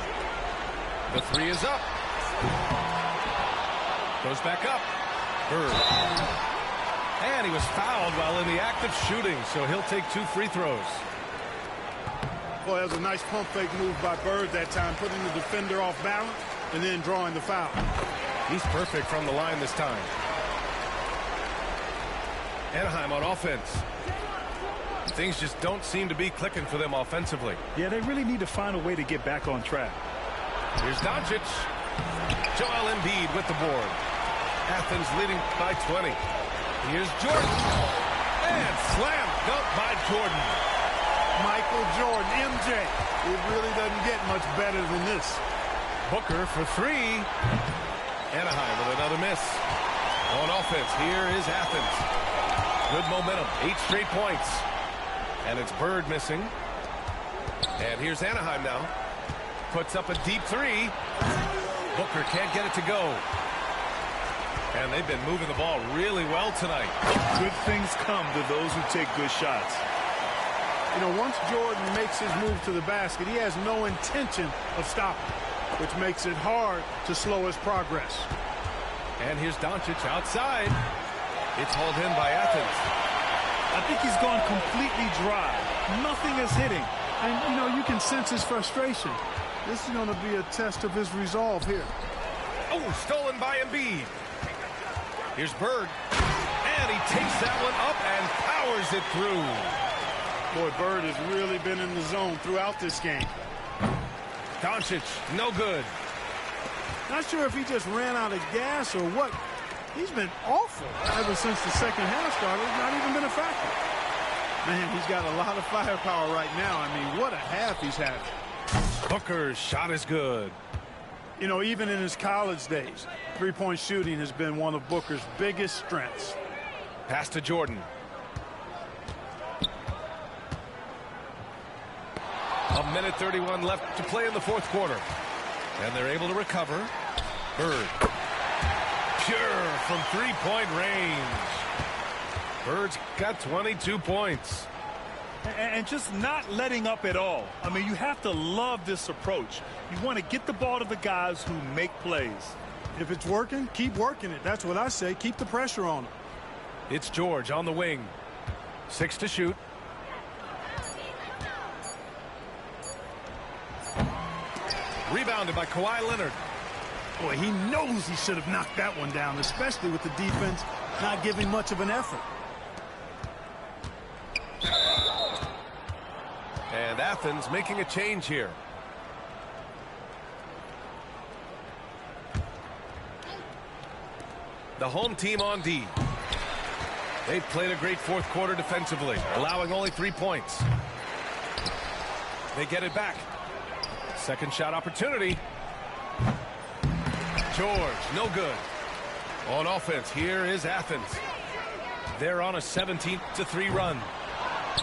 The 3 is up. Goes back up. Bird. And he was fouled while in the act of shooting, so he'll take 2 free throws.
Boy, that was a nice pump fake move by Bird that time, putting the defender off balance and then drawing the foul.
He's perfect from the line this time. Anaheim on offense. Things just don't seem to be clicking for them offensively.
Yeah, they really need to find a way to get back on track.
Here's Doncic. Joel Embiid with the board. Athens leading by 20. Here's Jordan. And slam dunk by Jordan.
Michael Jordan, MJ. It really doesn't get much better than this.
Booker for 3. Anaheim with another miss. On offense, here is Athens. Good momentum, 8 straight points. And it's Bird missing. And here's Anaheim now. Puts up a deep 3. Booker can't get it to go. And they've been moving the ball really well tonight.
Good things come to those who take good shots.
You know, once Jordan makes his move to the basket, he has no intention of stopping, which makes it hard to slow his progress.
And here's Doncic outside. It's hauled in by Athens.
I think he's gone completely dry. Nothing is hitting.
And, you know, you can sense his frustration. This is going to be a test of his resolve here.
Oh, stolen by Embiid. Here's Bird. And he takes that one up and powers it through.
Boy, Bird has really been in the zone throughout this game.
Doncic, no good.
Not sure if he just ran out of gas or what. He's been awful ever since the second half started. He's not even been a factor. Man, he's got a lot of firepower right now. I mean, what a half he's had.
Booker's shot is good.
You know, even in his college days, three-point shooting has been one of Booker's biggest strengths.
Pass to Jordan. A minute 31 left to play in the fourth quarter. And they're able to recover. Bird. Pure from three-point range. Bird's got 22 points.
And just not letting up at all. I mean, you have to love this approach. You want to get the ball to the guys who make plays.
If it's working, keep working it. That's what I say. Keep the pressure on him.
It's George on the wing. 6 to shoot. Rebounded by Kawhi Leonard.
Boy, he knows he should have knocked that one down, especially with the defense not giving much of an effort.
And Athens making a change here. The home team on D. They've played a great fourth quarter defensively, allowing only 3 points. They get it back. Second shot opportunity. George, no good. On offense, here is Athens. They're on a 17-3 run.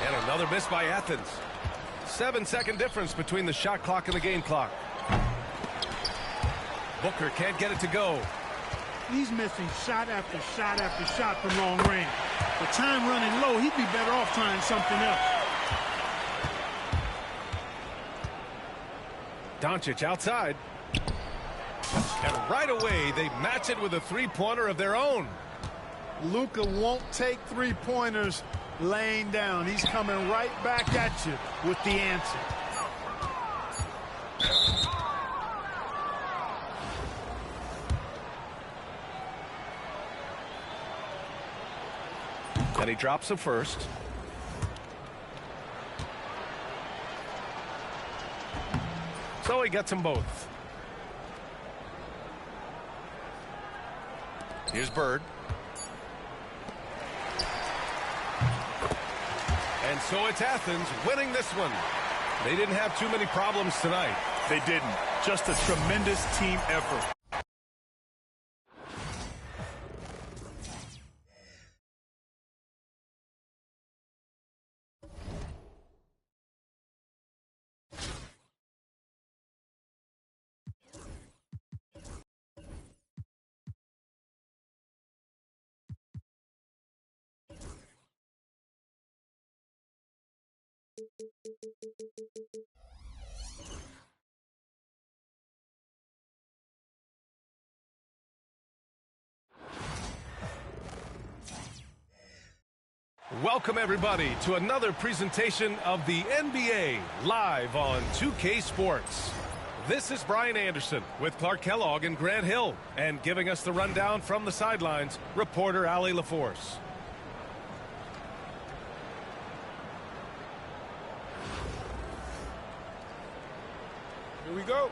And another miss by Athens. 7-second difference between the shot clock and the game clock. Booker can't get it to go.
He's missing shot after shot after shot from long range. With time running low, he'd be better off trying something else.
Doncic outside. And right away, they match it with a three-pointer of their own.
Luka won't take three-pointers laying down. He's coming right back at you with the answer.
And he drops the first. So he gets them both. Here's Bird. And so it's Athens winning this one. They didn't have too many problems tonight.
They didn't. Just a tremendous team effort.
Welcome, everybody, to another presentation of the NBA live on 2K Sports. This is Brian Anderson with Clark Kellogg and Grant Hill, and giving us the rundown from the sidelines, reporter Allie LaForce.
Here we go.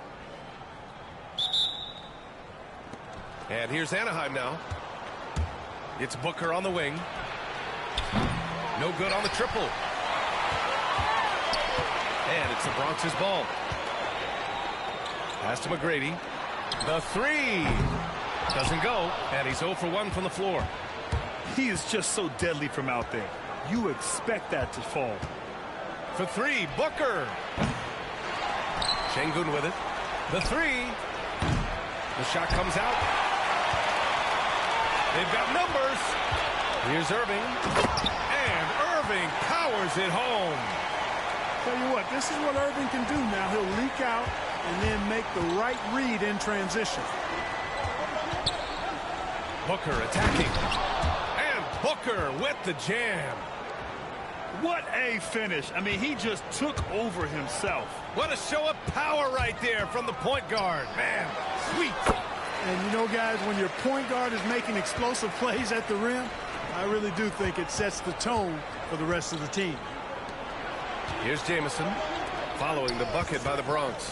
And here's Anaheim now. It's Booker on the wing. No good on the triple. And it's the Bronx's ball. Pass to McGrady. The three. Doesn't go. And he's 0 for 1 from the floor.
He is just so deadly from out there. You expect that to fall.
For three, Booker. Şengün with it. The three. The shot comes out. They've got numbers. Here's Irving. And Irving powers it home.
Tell you what, this is what Irving can do now. He'll leak out and then make the right read in transition.
Booker attacking. And Booker with the jam.
What a finish. I mean, he just took over himself.
What a show of power right there from the point guard. Man, sweet.
And you know, guys, when your point guard is making explosive plays at the rim, I really do think it sets the tone for the rest of the team.
Here's Jamison following the bucket by the Bronx.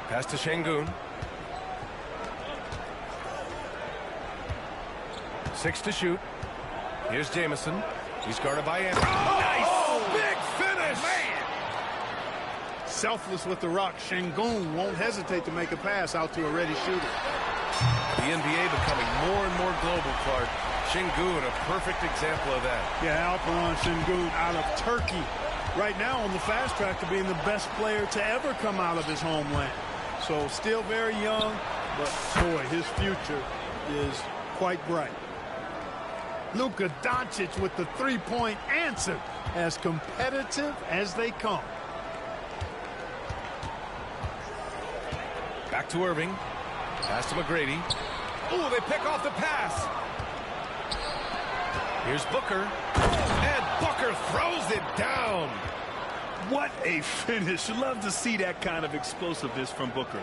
Pass to Şengün. 6 to shoot. Here's Jamison. He's guarded by Anderson. Oh, nice! Big finish! Man!
Selfless with the rock, Şengün won't hesitate to make a pass out to a ready shooter.
The NBA becoming more and more global, Clark. Şengün, a perfect example of that.
Yeah, Alperen Şengün out of Turkey. Right now on the fast track to being the best player to ever come out of his homeland. So still very young, but boy, his future is quite bright. Luka Doncic with the three-point answer, as competitive as they come.
Back to Irving. Pass to McGrady. Oh, they pick off the pass. Here's Booker. And Booker throws it down.
What a finish. Love to see that kind of explosiveness from Booker.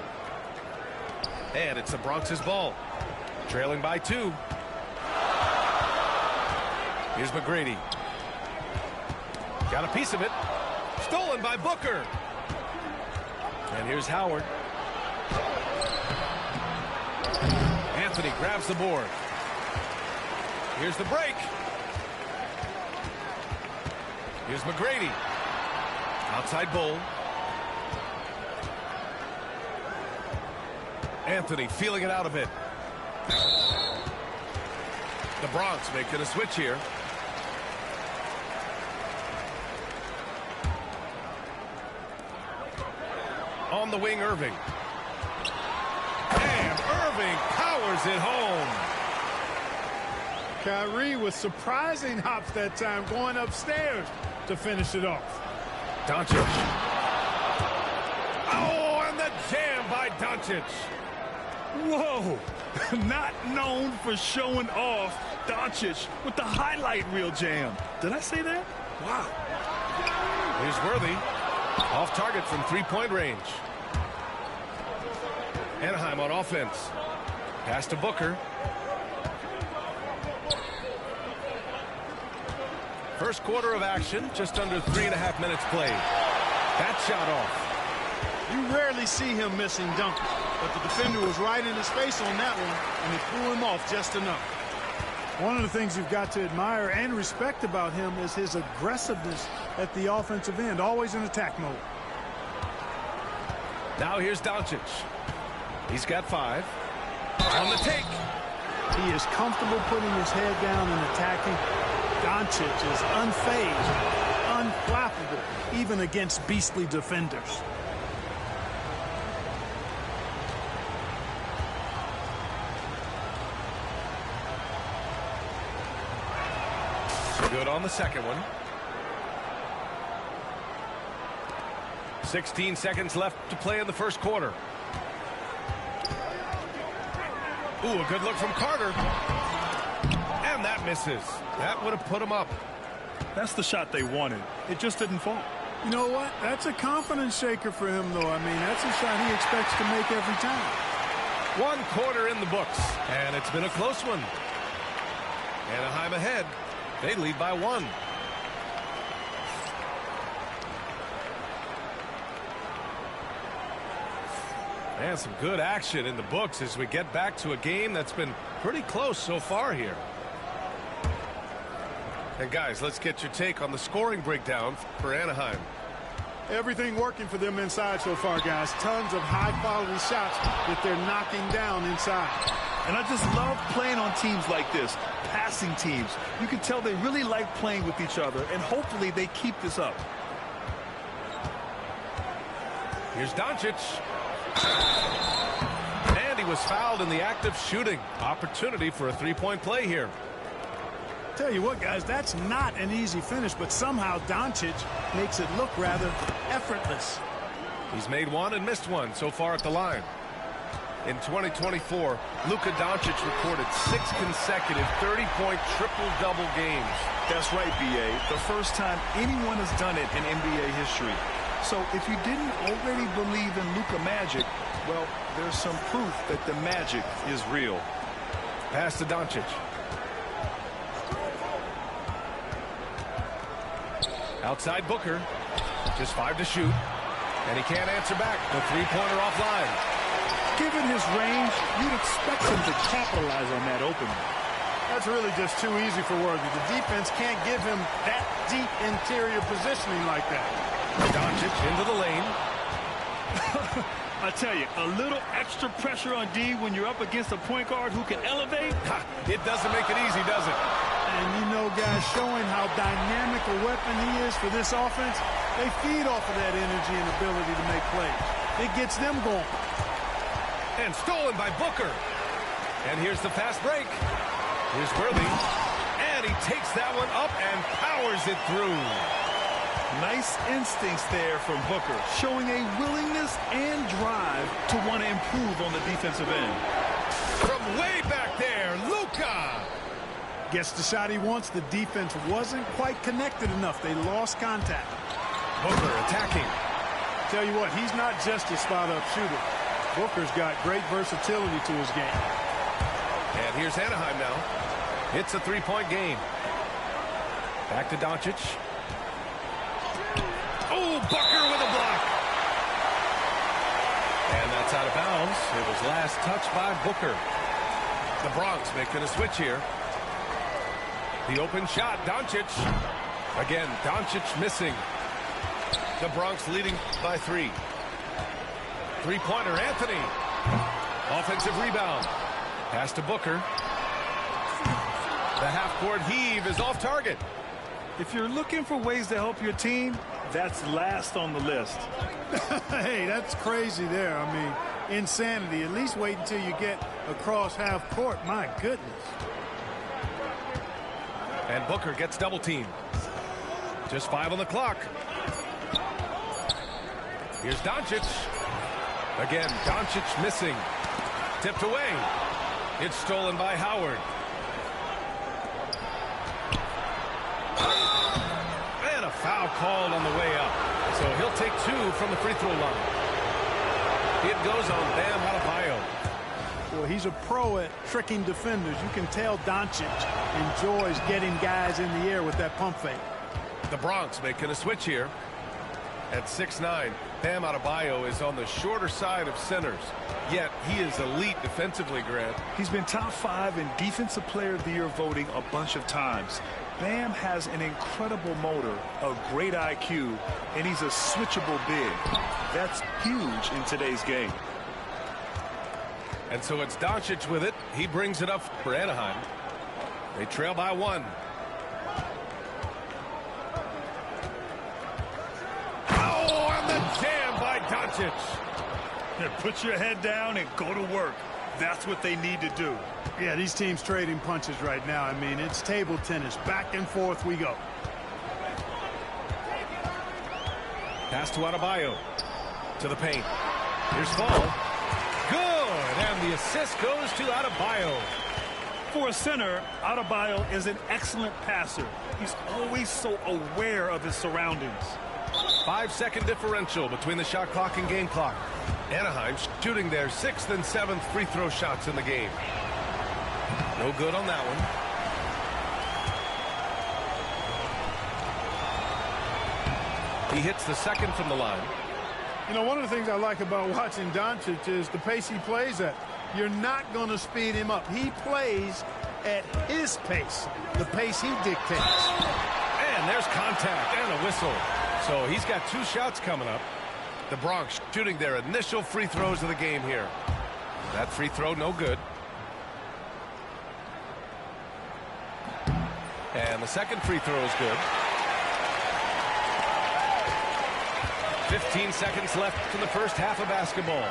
And it's the Bronx's ball. Trailing by 2. Here's McGrady. Got a piece of it. Stolen by Booker. And here's Howard. Anthony grabs the board. Here's the break. Here's McGrady. Outside Bull. Anthony feeling it out a bit. The Bronx making a switch here. On the wing, Irving. And Irving powers it home.
Kyrie with surprising hops that time, going upstairs to finish it off.
Doncic. Oh, and the jam by Doncic.
Whoa. Not known for showing off, Doncic with the highlight reel jam. Did I say that? Wow.
Here's Worthy. Off target from three-point range. Anaheim on offense. Pass to Booker. First quarter of action, just under 3.5 minutes played. That shot off.
You rarely see him missing dunkers, but the defender was right in his face on that one, and it threw him off just enough. One of the things you've got to admire and respect about him is his aggressiveness at the offensive end, always in attack mode.
Now here's Doncic. He's got 5. On the take.
He is comfortable putting his head down and attacking. Doncic is unfazed, unflappable, even against beastly defenders.
Good on the second one. 16 seconds left to play in the first quarter. Ooh, a good look from Carter. And that misses. That would have put him up.
That's the shot they wanted. It just didn't fall.
You know what? That's a confidence shaker for him, though. I mean, that's a shot he expects to make every time.
1 quarter in the books, and it's been a close one. Anaheim ahead. They lead by 1. And some good action in the books as we get back to a game that's been pretty close so far here. And guys, let's get your take on the scoring breakdown for Anaheim.
Everything working for them inside so far, guys. Tons of high-quality shots that they're knocking down inside.
And I just love playing on teams like this, passing teams. You can tell they really like playing with each other, and hopefully they keep this up.
Here's Doncic. And he was fouled in the act of shooting. Opportunity for a three-point play here.
Tell you what, guys, that's not an easy finish, but somehow Doncic makes it look rather effortless.
He's made 1 and missed 1 so far at the line. In 2024, Luka Doncic recorded 6 consecutive 30-point triple-double games.
That's right, B.A. The first time anyone has done it in NBA history. So if you didn't already believe in Luka magic, well, there's some proof that the magic is real.
Pass to Doncic. Outside Booker. Just 5 to shoot. And he can't answer back. The three-pointer offline.
Given his range, you'd expect him to capitalize on that opening.
That's really just too easy for Worthy. The defense can't give him that deep interior positioning like that.
Doncic into the lane.
I tell you, a little extra pressure on D when you're up against a point guard who can elevate.
It doesn't make it easy, does it?
And you know, guys, showing how dynamic a weapon he is for this offense, they feed off of that energy and ability to make plays. It gets them going.
And stolen by Booker. And here's the fast break. Here's Worthy. And he takes that one up and powers it through.
Nice instincts there from Booker, showing a willingness and drive to want to improve on the defensive end.
From way back there, Luka.
Gets the shot he wants. The defense wasn't quite connected enough. They lost contact.
Booker attacking.
Tell you what, he's not just a spot-up shooter. Booker's got great versatility to his game.
And here's Anaheim now. It's a three-point game. Back to Doncic. Oh, Booker with a block. And that's out of bounds. It was last touched by Booker. The Bronx making a switch here. The open shot, Doncic. Again, Doncic missing. The Bronx leading by 3. Three-pointer, Anthony. Offensive rebound. Pass to Booker. The half-court heave is off target.
If you're looking for ways to help your team, that's last on the list.
Hey, that's crazy there. I mean, insanity. At least wait until you get across half court. My goodness.
And Booker gets double teamed. Just 5 on the clock. Here's Doncic. Again, Doncic missing. Tipped away. It's stolen by Howard. And a foul called on the way up. So he'll take 2 from the free throw line. It goes on Bam Adebayo.
Well, he's a pro at tricking defenders. You can tell Doncic enjoys getting guys in the air with that pump fake.
The Bronx making a switch here. At 6'9", Bam Adebayo is on the shorter side of centers. Yet he is elite defensively, Grant.
He's been top 5 in Defensive Player of the Year voting a bunch of times. Bam has an incredible motor, a great IQ, and he's a switchable big. That's huge in today's game.
And so it's Doncic with it. He brings it up for Anaheim. They trail by 1. Oh, and the jam by Doncic.
Put your head down and go to work. That's what they need to do.
Yeah, these teams trading punches right now. I mean, it's table tennis. Back and forth we go.
Pass to Adebayo. To the paint. Here's Fall. Good. And the assist goes to Adebayo.
For a center, Adebayo is an excellent passer. He's always so aware of his surroundings.
5-second differential between the shot clock and game clock. Anaheim shooting their 6th and 7th free throw shots in the game. No good on that one. He hits the second from the line.
You know, one of the things I like about watching Doncic is the pace he plays at. You're not going to speed him up. He plays at his pace, the pace he dictates.
And there's contact and a whistle. So he's got 2 shots coming up. The Bronx shooting their initial free throws of the game here. That free throw no good. And the second free throw is good. 15 seconds left in the first half of basketball.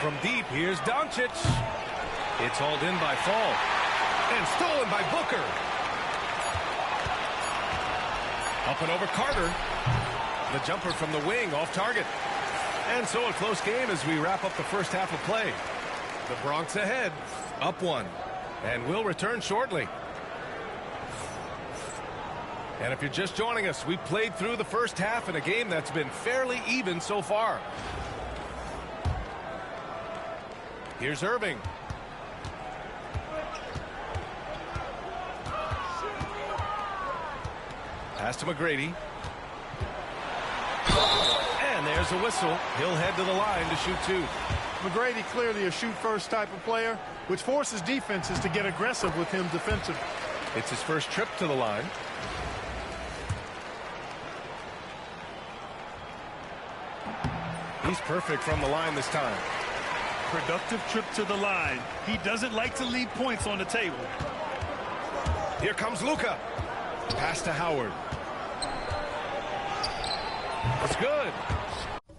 From deep, here's Doncic. It's hauled in by Fall. And stolen by Booker. Up and over Carter. The jumper from the wing off target. And so a close game as we wrap up the first half of play. The Bronx ahead, up 1. And we'll return shortly. And if you're just joining us, we've played through the first half in a game that's been fairly even so far. Here's Irving. Pass to McGrady. And there's a whistle. He'll head to the line to shoot 2.
McGrady clearly a shoot-first type of player, which forces defenses to get aggressive with him defensively.
It's his first trip to the line. He's perfect from the line this time.
Productive trip to the line. He doesn't like to leave points on the table.
Here comes Luka. Pass to Howard. It's good.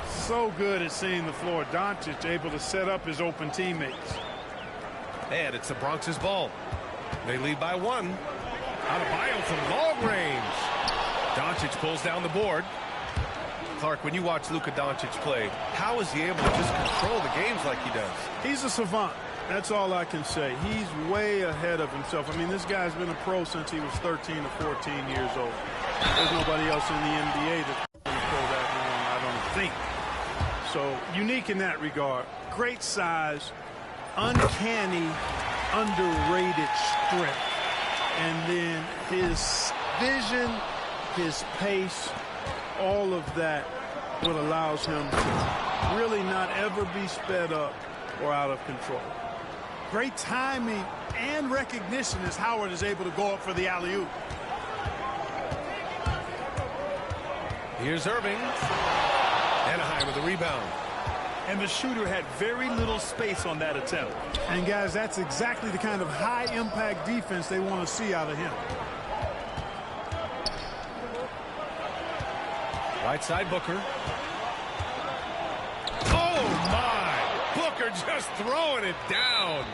So good at seeing the floor. Doncic able to set up his open teammates.
And it's the Bronx's ball. They lead by 1. Adebayo from long range. Doncic pulls down the board. Clark, when you watch Luka Doncic play, how is he able to just control the games like he does?
He's a savant. That's all I can say. He's way ahead of himself. I mean, this guy's been a pro since he was 13 or 14 years old. There's nobody else in the NBA that's been a pro that long, I don't think. So, unique in that regard. Great size, uncanny, underrated strength. And then his vision, his pace, all of that what allows him to really not ever be sped up or out of control. Great timing and recognition as Howard is able to go up for the alley-oop.
Here's Irving. Anaheim with the rebound.
And the shooter had very little space on that attempt.
And guys, that's exactly the kind of high-impact defense they want to see out of him.
Right side, Booker. Oh, my! Booker just throwing it down.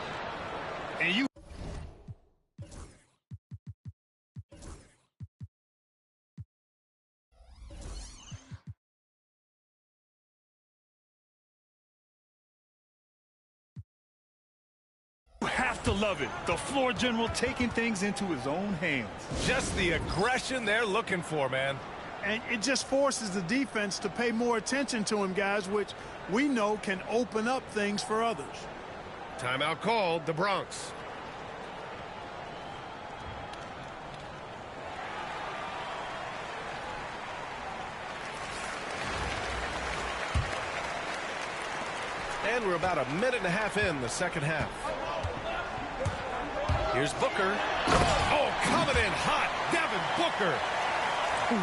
And you have to love it. The floor general taking things into his own hands.
Just the aggression they're looking for, man.
And it just forces the defense to pay more attention to him, guys, which we know can open up things for others.
Timeout called, the Bronx. And we're about a minute and a half in the second half. Here's Booker. Oh, coming in hot, Devin Booker.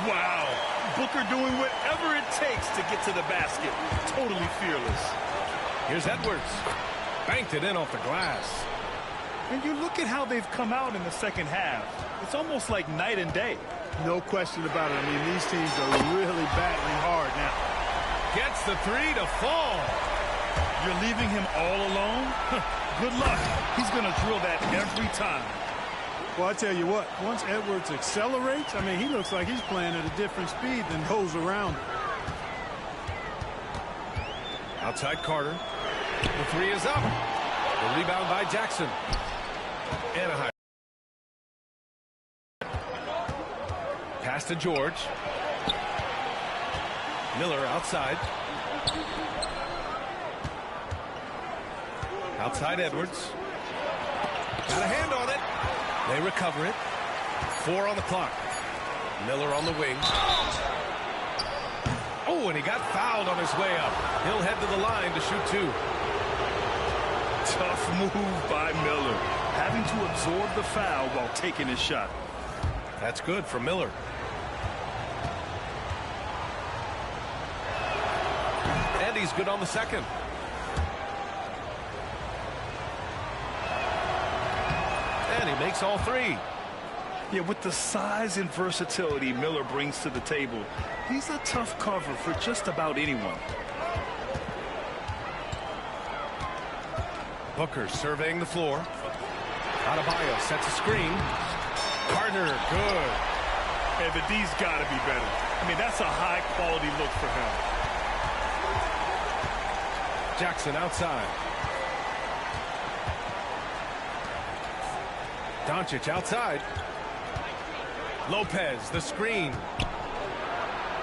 Wow. Booker doing whatever it takes to get to the basket. Totally fearless.
Here's Edwards. Banked it in off the glass.
And you look at how they've come out in the second half. It's almost like night and day.
No question about it. I mean, these teams are really battling hard now.
Gets the 3 to fall.
You're leaving him all alone? Good luck. He's going to drill that every time.
Well, I tell you what, once Edwards accelerates, I mean, he looks like he's playing at a different speed than those around him.
Outside Carter. The 3 is up. The rebound by Jackson. Anaheim. Pass to George. Miller outside. Outside Edwards. Got a hand on it. They recover it. 4 on the clock. Miller on the wing. Oh, and he got fouled on his way up. He'll head to the line to shoot 2.
Tough move by Miller. Having to absorb the foul while taking his shot.
That's good for Miller. And he's good on the second. And he makes all 3.
Yeah, with the size and versatility Miller brings to the table, he's a tough cover for just about anyone.
Booker surveying the floor. Adebayo sets a screen. Carter, good.
And the D's got to be better. I mean, that's a high-quality look for him.
Jackson outside. Doncic outside. Lopez, the screen.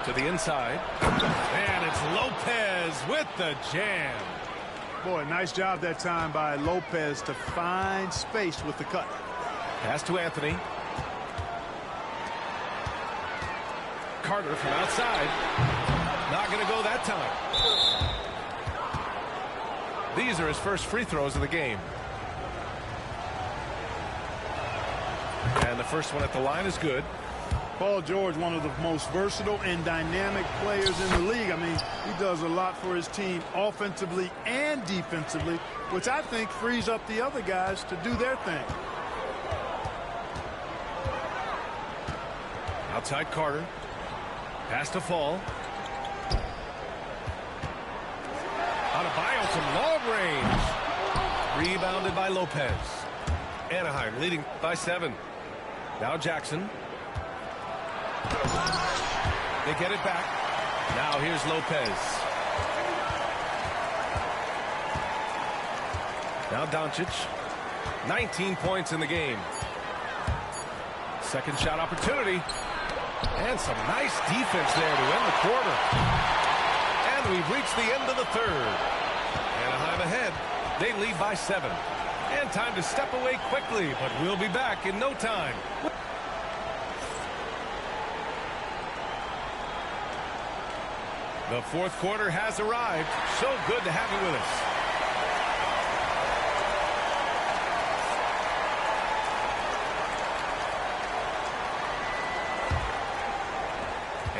To the inside. And it's Lopez with the jam.
Boy, nice job that time by Lopez to find space with the cut.
Pass to Anthony. Carter from outside. Not going to go that time. These are his first free throws of the game. And the first one at the line is good.
Paul George, one of the most versatile and dynamic players in the league. I mean, he does a lot for his team offensively and defensively, which I think frees up the other guys to do their thing.
Outside Carter. Pass to Fall. Adebayo from long range. Rebounded by Lopez. Anaheim leading by 7. Now Jackson. They get it back. Now here's Lopez. Now Doncic. 19 points in the game. Second shot opportunity. And some nice defense there to end the quarter. And we've reached the end of the third. Anaheim ahead. They lead by 7. And time to step away quickly, but we'll be back in no time. The fourth quarter has arrived. So good to have you with us.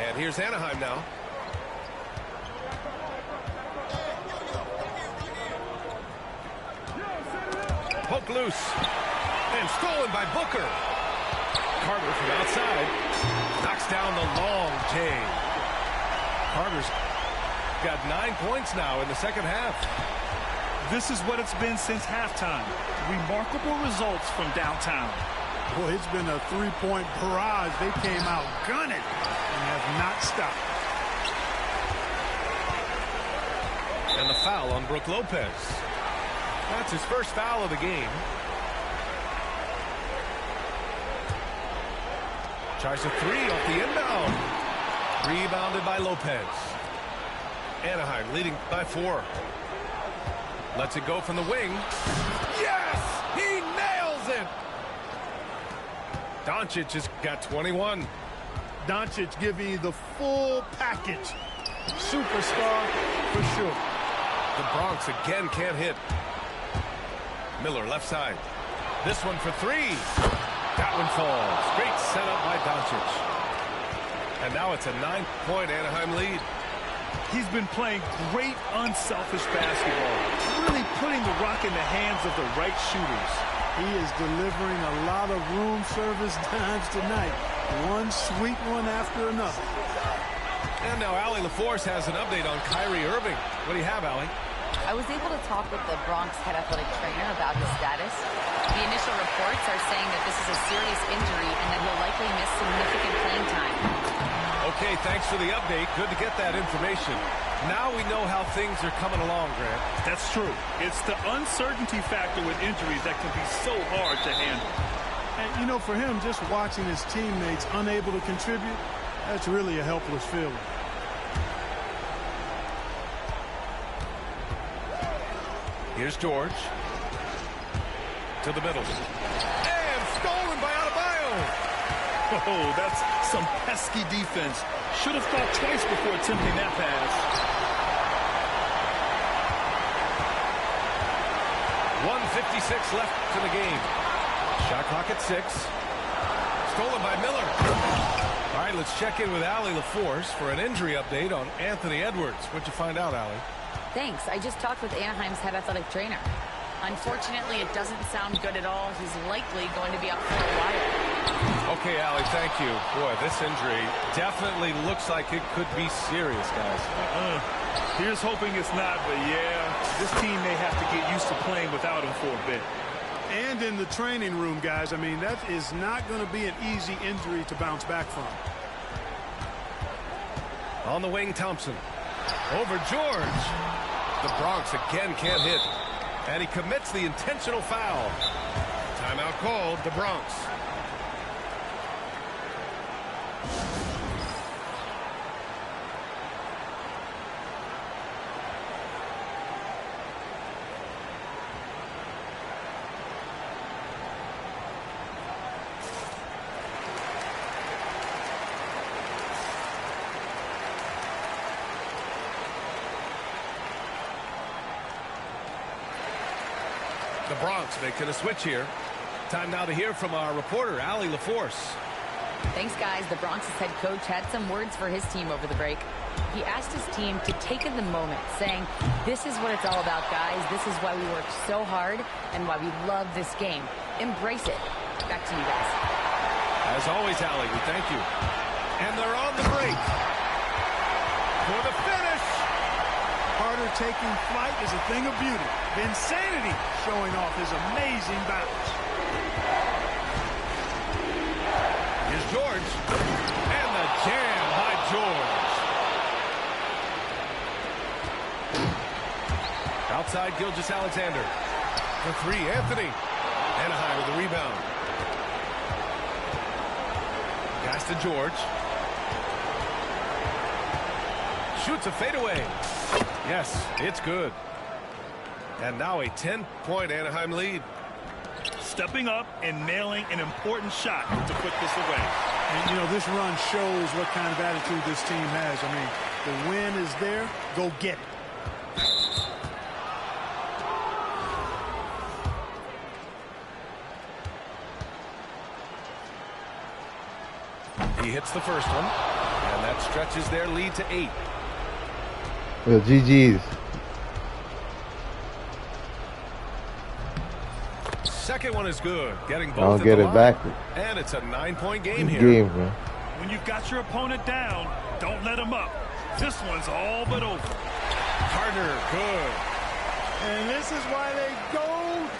And here's Anaheim now. Poke loose. And stolen by Booker. Carter from outside. Knocks down the long J. Carter's got 9 points now in the second half.
This is what it's been since halftime. Remarkable results from downtown.
Boy, it's been a three-point barrage. They came out gunning and have not stopped.
And the foul on Brook Lopez. That's his first foul of the game. Tries a three off the inbound. Rebounded by Lopez. Anaheim leading by 4. Lets it go from the wing. Yes! He nails it! Doncic has got 21.
Doncic giving you the full package. Superstar for sure.
The Bronx again can't hit. Miller left side. This one for 3. That one falls. Great setup by Doncic. And now it's a 9-point Anaheim lead.
He's been playing great unselfish basketball. Really putting the rock in the hands of the right shooters.
He is delivering a lot of room service times tonight. One sweet one after another.
And now Allie LaForce has an update on Kyrie Irving. What do you have, Allie?
I was able to talk with the Bronx head athletic trainer about his status. The initial reports are saying that this is a serious injury and that he'll likely miss significant playing time.
Okay, thanks for the update. Good to get that information. Now we know how things are coming along, Grant.
That's true. It's the uncertainty factor with injuries that can be so hard to handle.
And, you know, for him, just watching his teammates unable to contribute, that's really a helpless feeling.
Here's George. To the middle. And stolen by Adebayo.
Oh, that's some pesky defense. Should have thought twice before attempting that pass.
1:56 left in the game. Shot clock at 6. Stolen by Miller. All right, let's check in with Allie LaForce for an injury update on Anthony Edwards. What'd you find out, Allie?
Thanks. I just talked with Anaheim's head athletic trainer. Unfortunately, it doesn't sound good at all. He's likely going to be out for a while.
Okay, Allie, thank you. Boy, this injury definitely looks like it could be serious, guys.
Here's hoping it's not, but yeah, this team may have to get used to playing without him for a bit.
And in the training room, guys, I mean, that is not going to be an easy injury to bounce back from.
On the wing, Thompson. Over George. The Bronx again can't hit. And he commits the intentional foul. Timeout called, the Bronx. The Bronx making a switch here. Time now to hear from our reporter, Allie LaForce.
Thanks, guys. The Bronx's head coach had some words for his team over the break. He asked his team to take in the moment, saying, "This is what it's all about, guys. This is why we work so hard and why we love this game. Embrace it." Back to you guys.
As always, Allie, we thank you. And they're on the break. For the finish.
Carter taking flight is a thing of beauty. Insanity showing off his amazing balance.
Here's George. And the jam by George. Outside Gilgeous-Alexander. For three, Anthony. Anaheim with the rebound. Pass to George. Shoots a fadeaway. Yes, it's good. And now a 10-point Anaheim lead.
Stepping up and nailing an important shot to put this away.
And, you know, this run shows what kind of attitude this team has. I mean, the win is there. Go get it.
He hits the first one, and that stretches their lead to 8.
Well, GG's.
Second one is good. Getting both.
I'll get it back.
And it's a 9-point game here.
Man.
When you've got your opponent down, don't let him up. This one's all but over.
Carter, good.
And this is why they go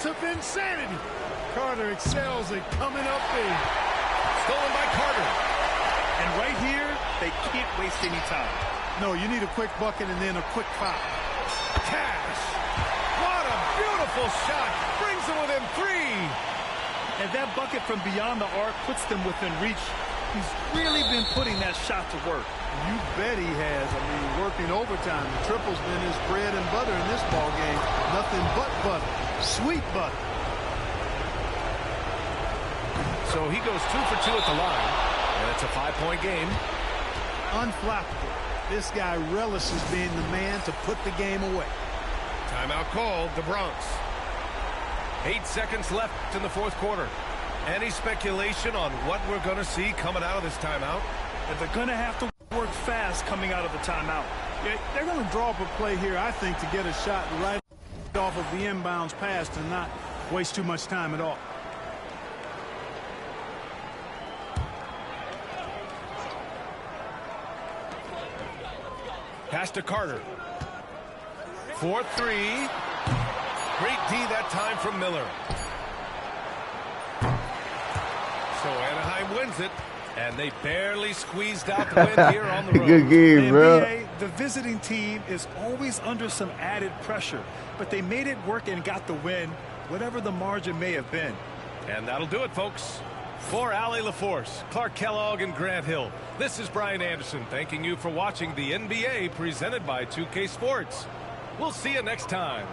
to Vinsanity. Carter excels at coming up big.
Stolen by Carter.
And right here, they can't waste any time.
No, you need a quick bucket and then a quick foul.
Cash. What a beautiful shot. Brings them within 3.
And that bucket from beyond the arc puts them within reach. He's really been putting that shot to work.
You bet he has. I mean, working overtime. The triple's been his bread and butter in this ball game. Nothing but butter. Sweet butter.
So he goes 2 for 2 at the line. And it's a 5-point game.
Unflappable. This guy relishes being the man to put the game away.
Timeout called, the Bronx. 8 seconds left in the fourth quarter. Any speculation on what we're going to see coming out of this timeout?
And they're going to have to work fast coming out of the timeout.
They're going to draw up a play here, I think, to get a shot right off of the inbounds pass and not waste too much time at all.
Pass to Carter. 4-3. Great D that time from Miller. So Anaheim wins it, and they barely squeezed out the win here on the road.
Good game, bro.
NBA, the visiting team is always under some added pressure, but they made it work and got the win, whatever the margin may have been.
And that'll do it, folks. For Allie LaForce, Clark Kellogg, and Grant Hill, this is Brian Anderson thanking you for watching the NBA presented by 2K Sports. We'll see you next time.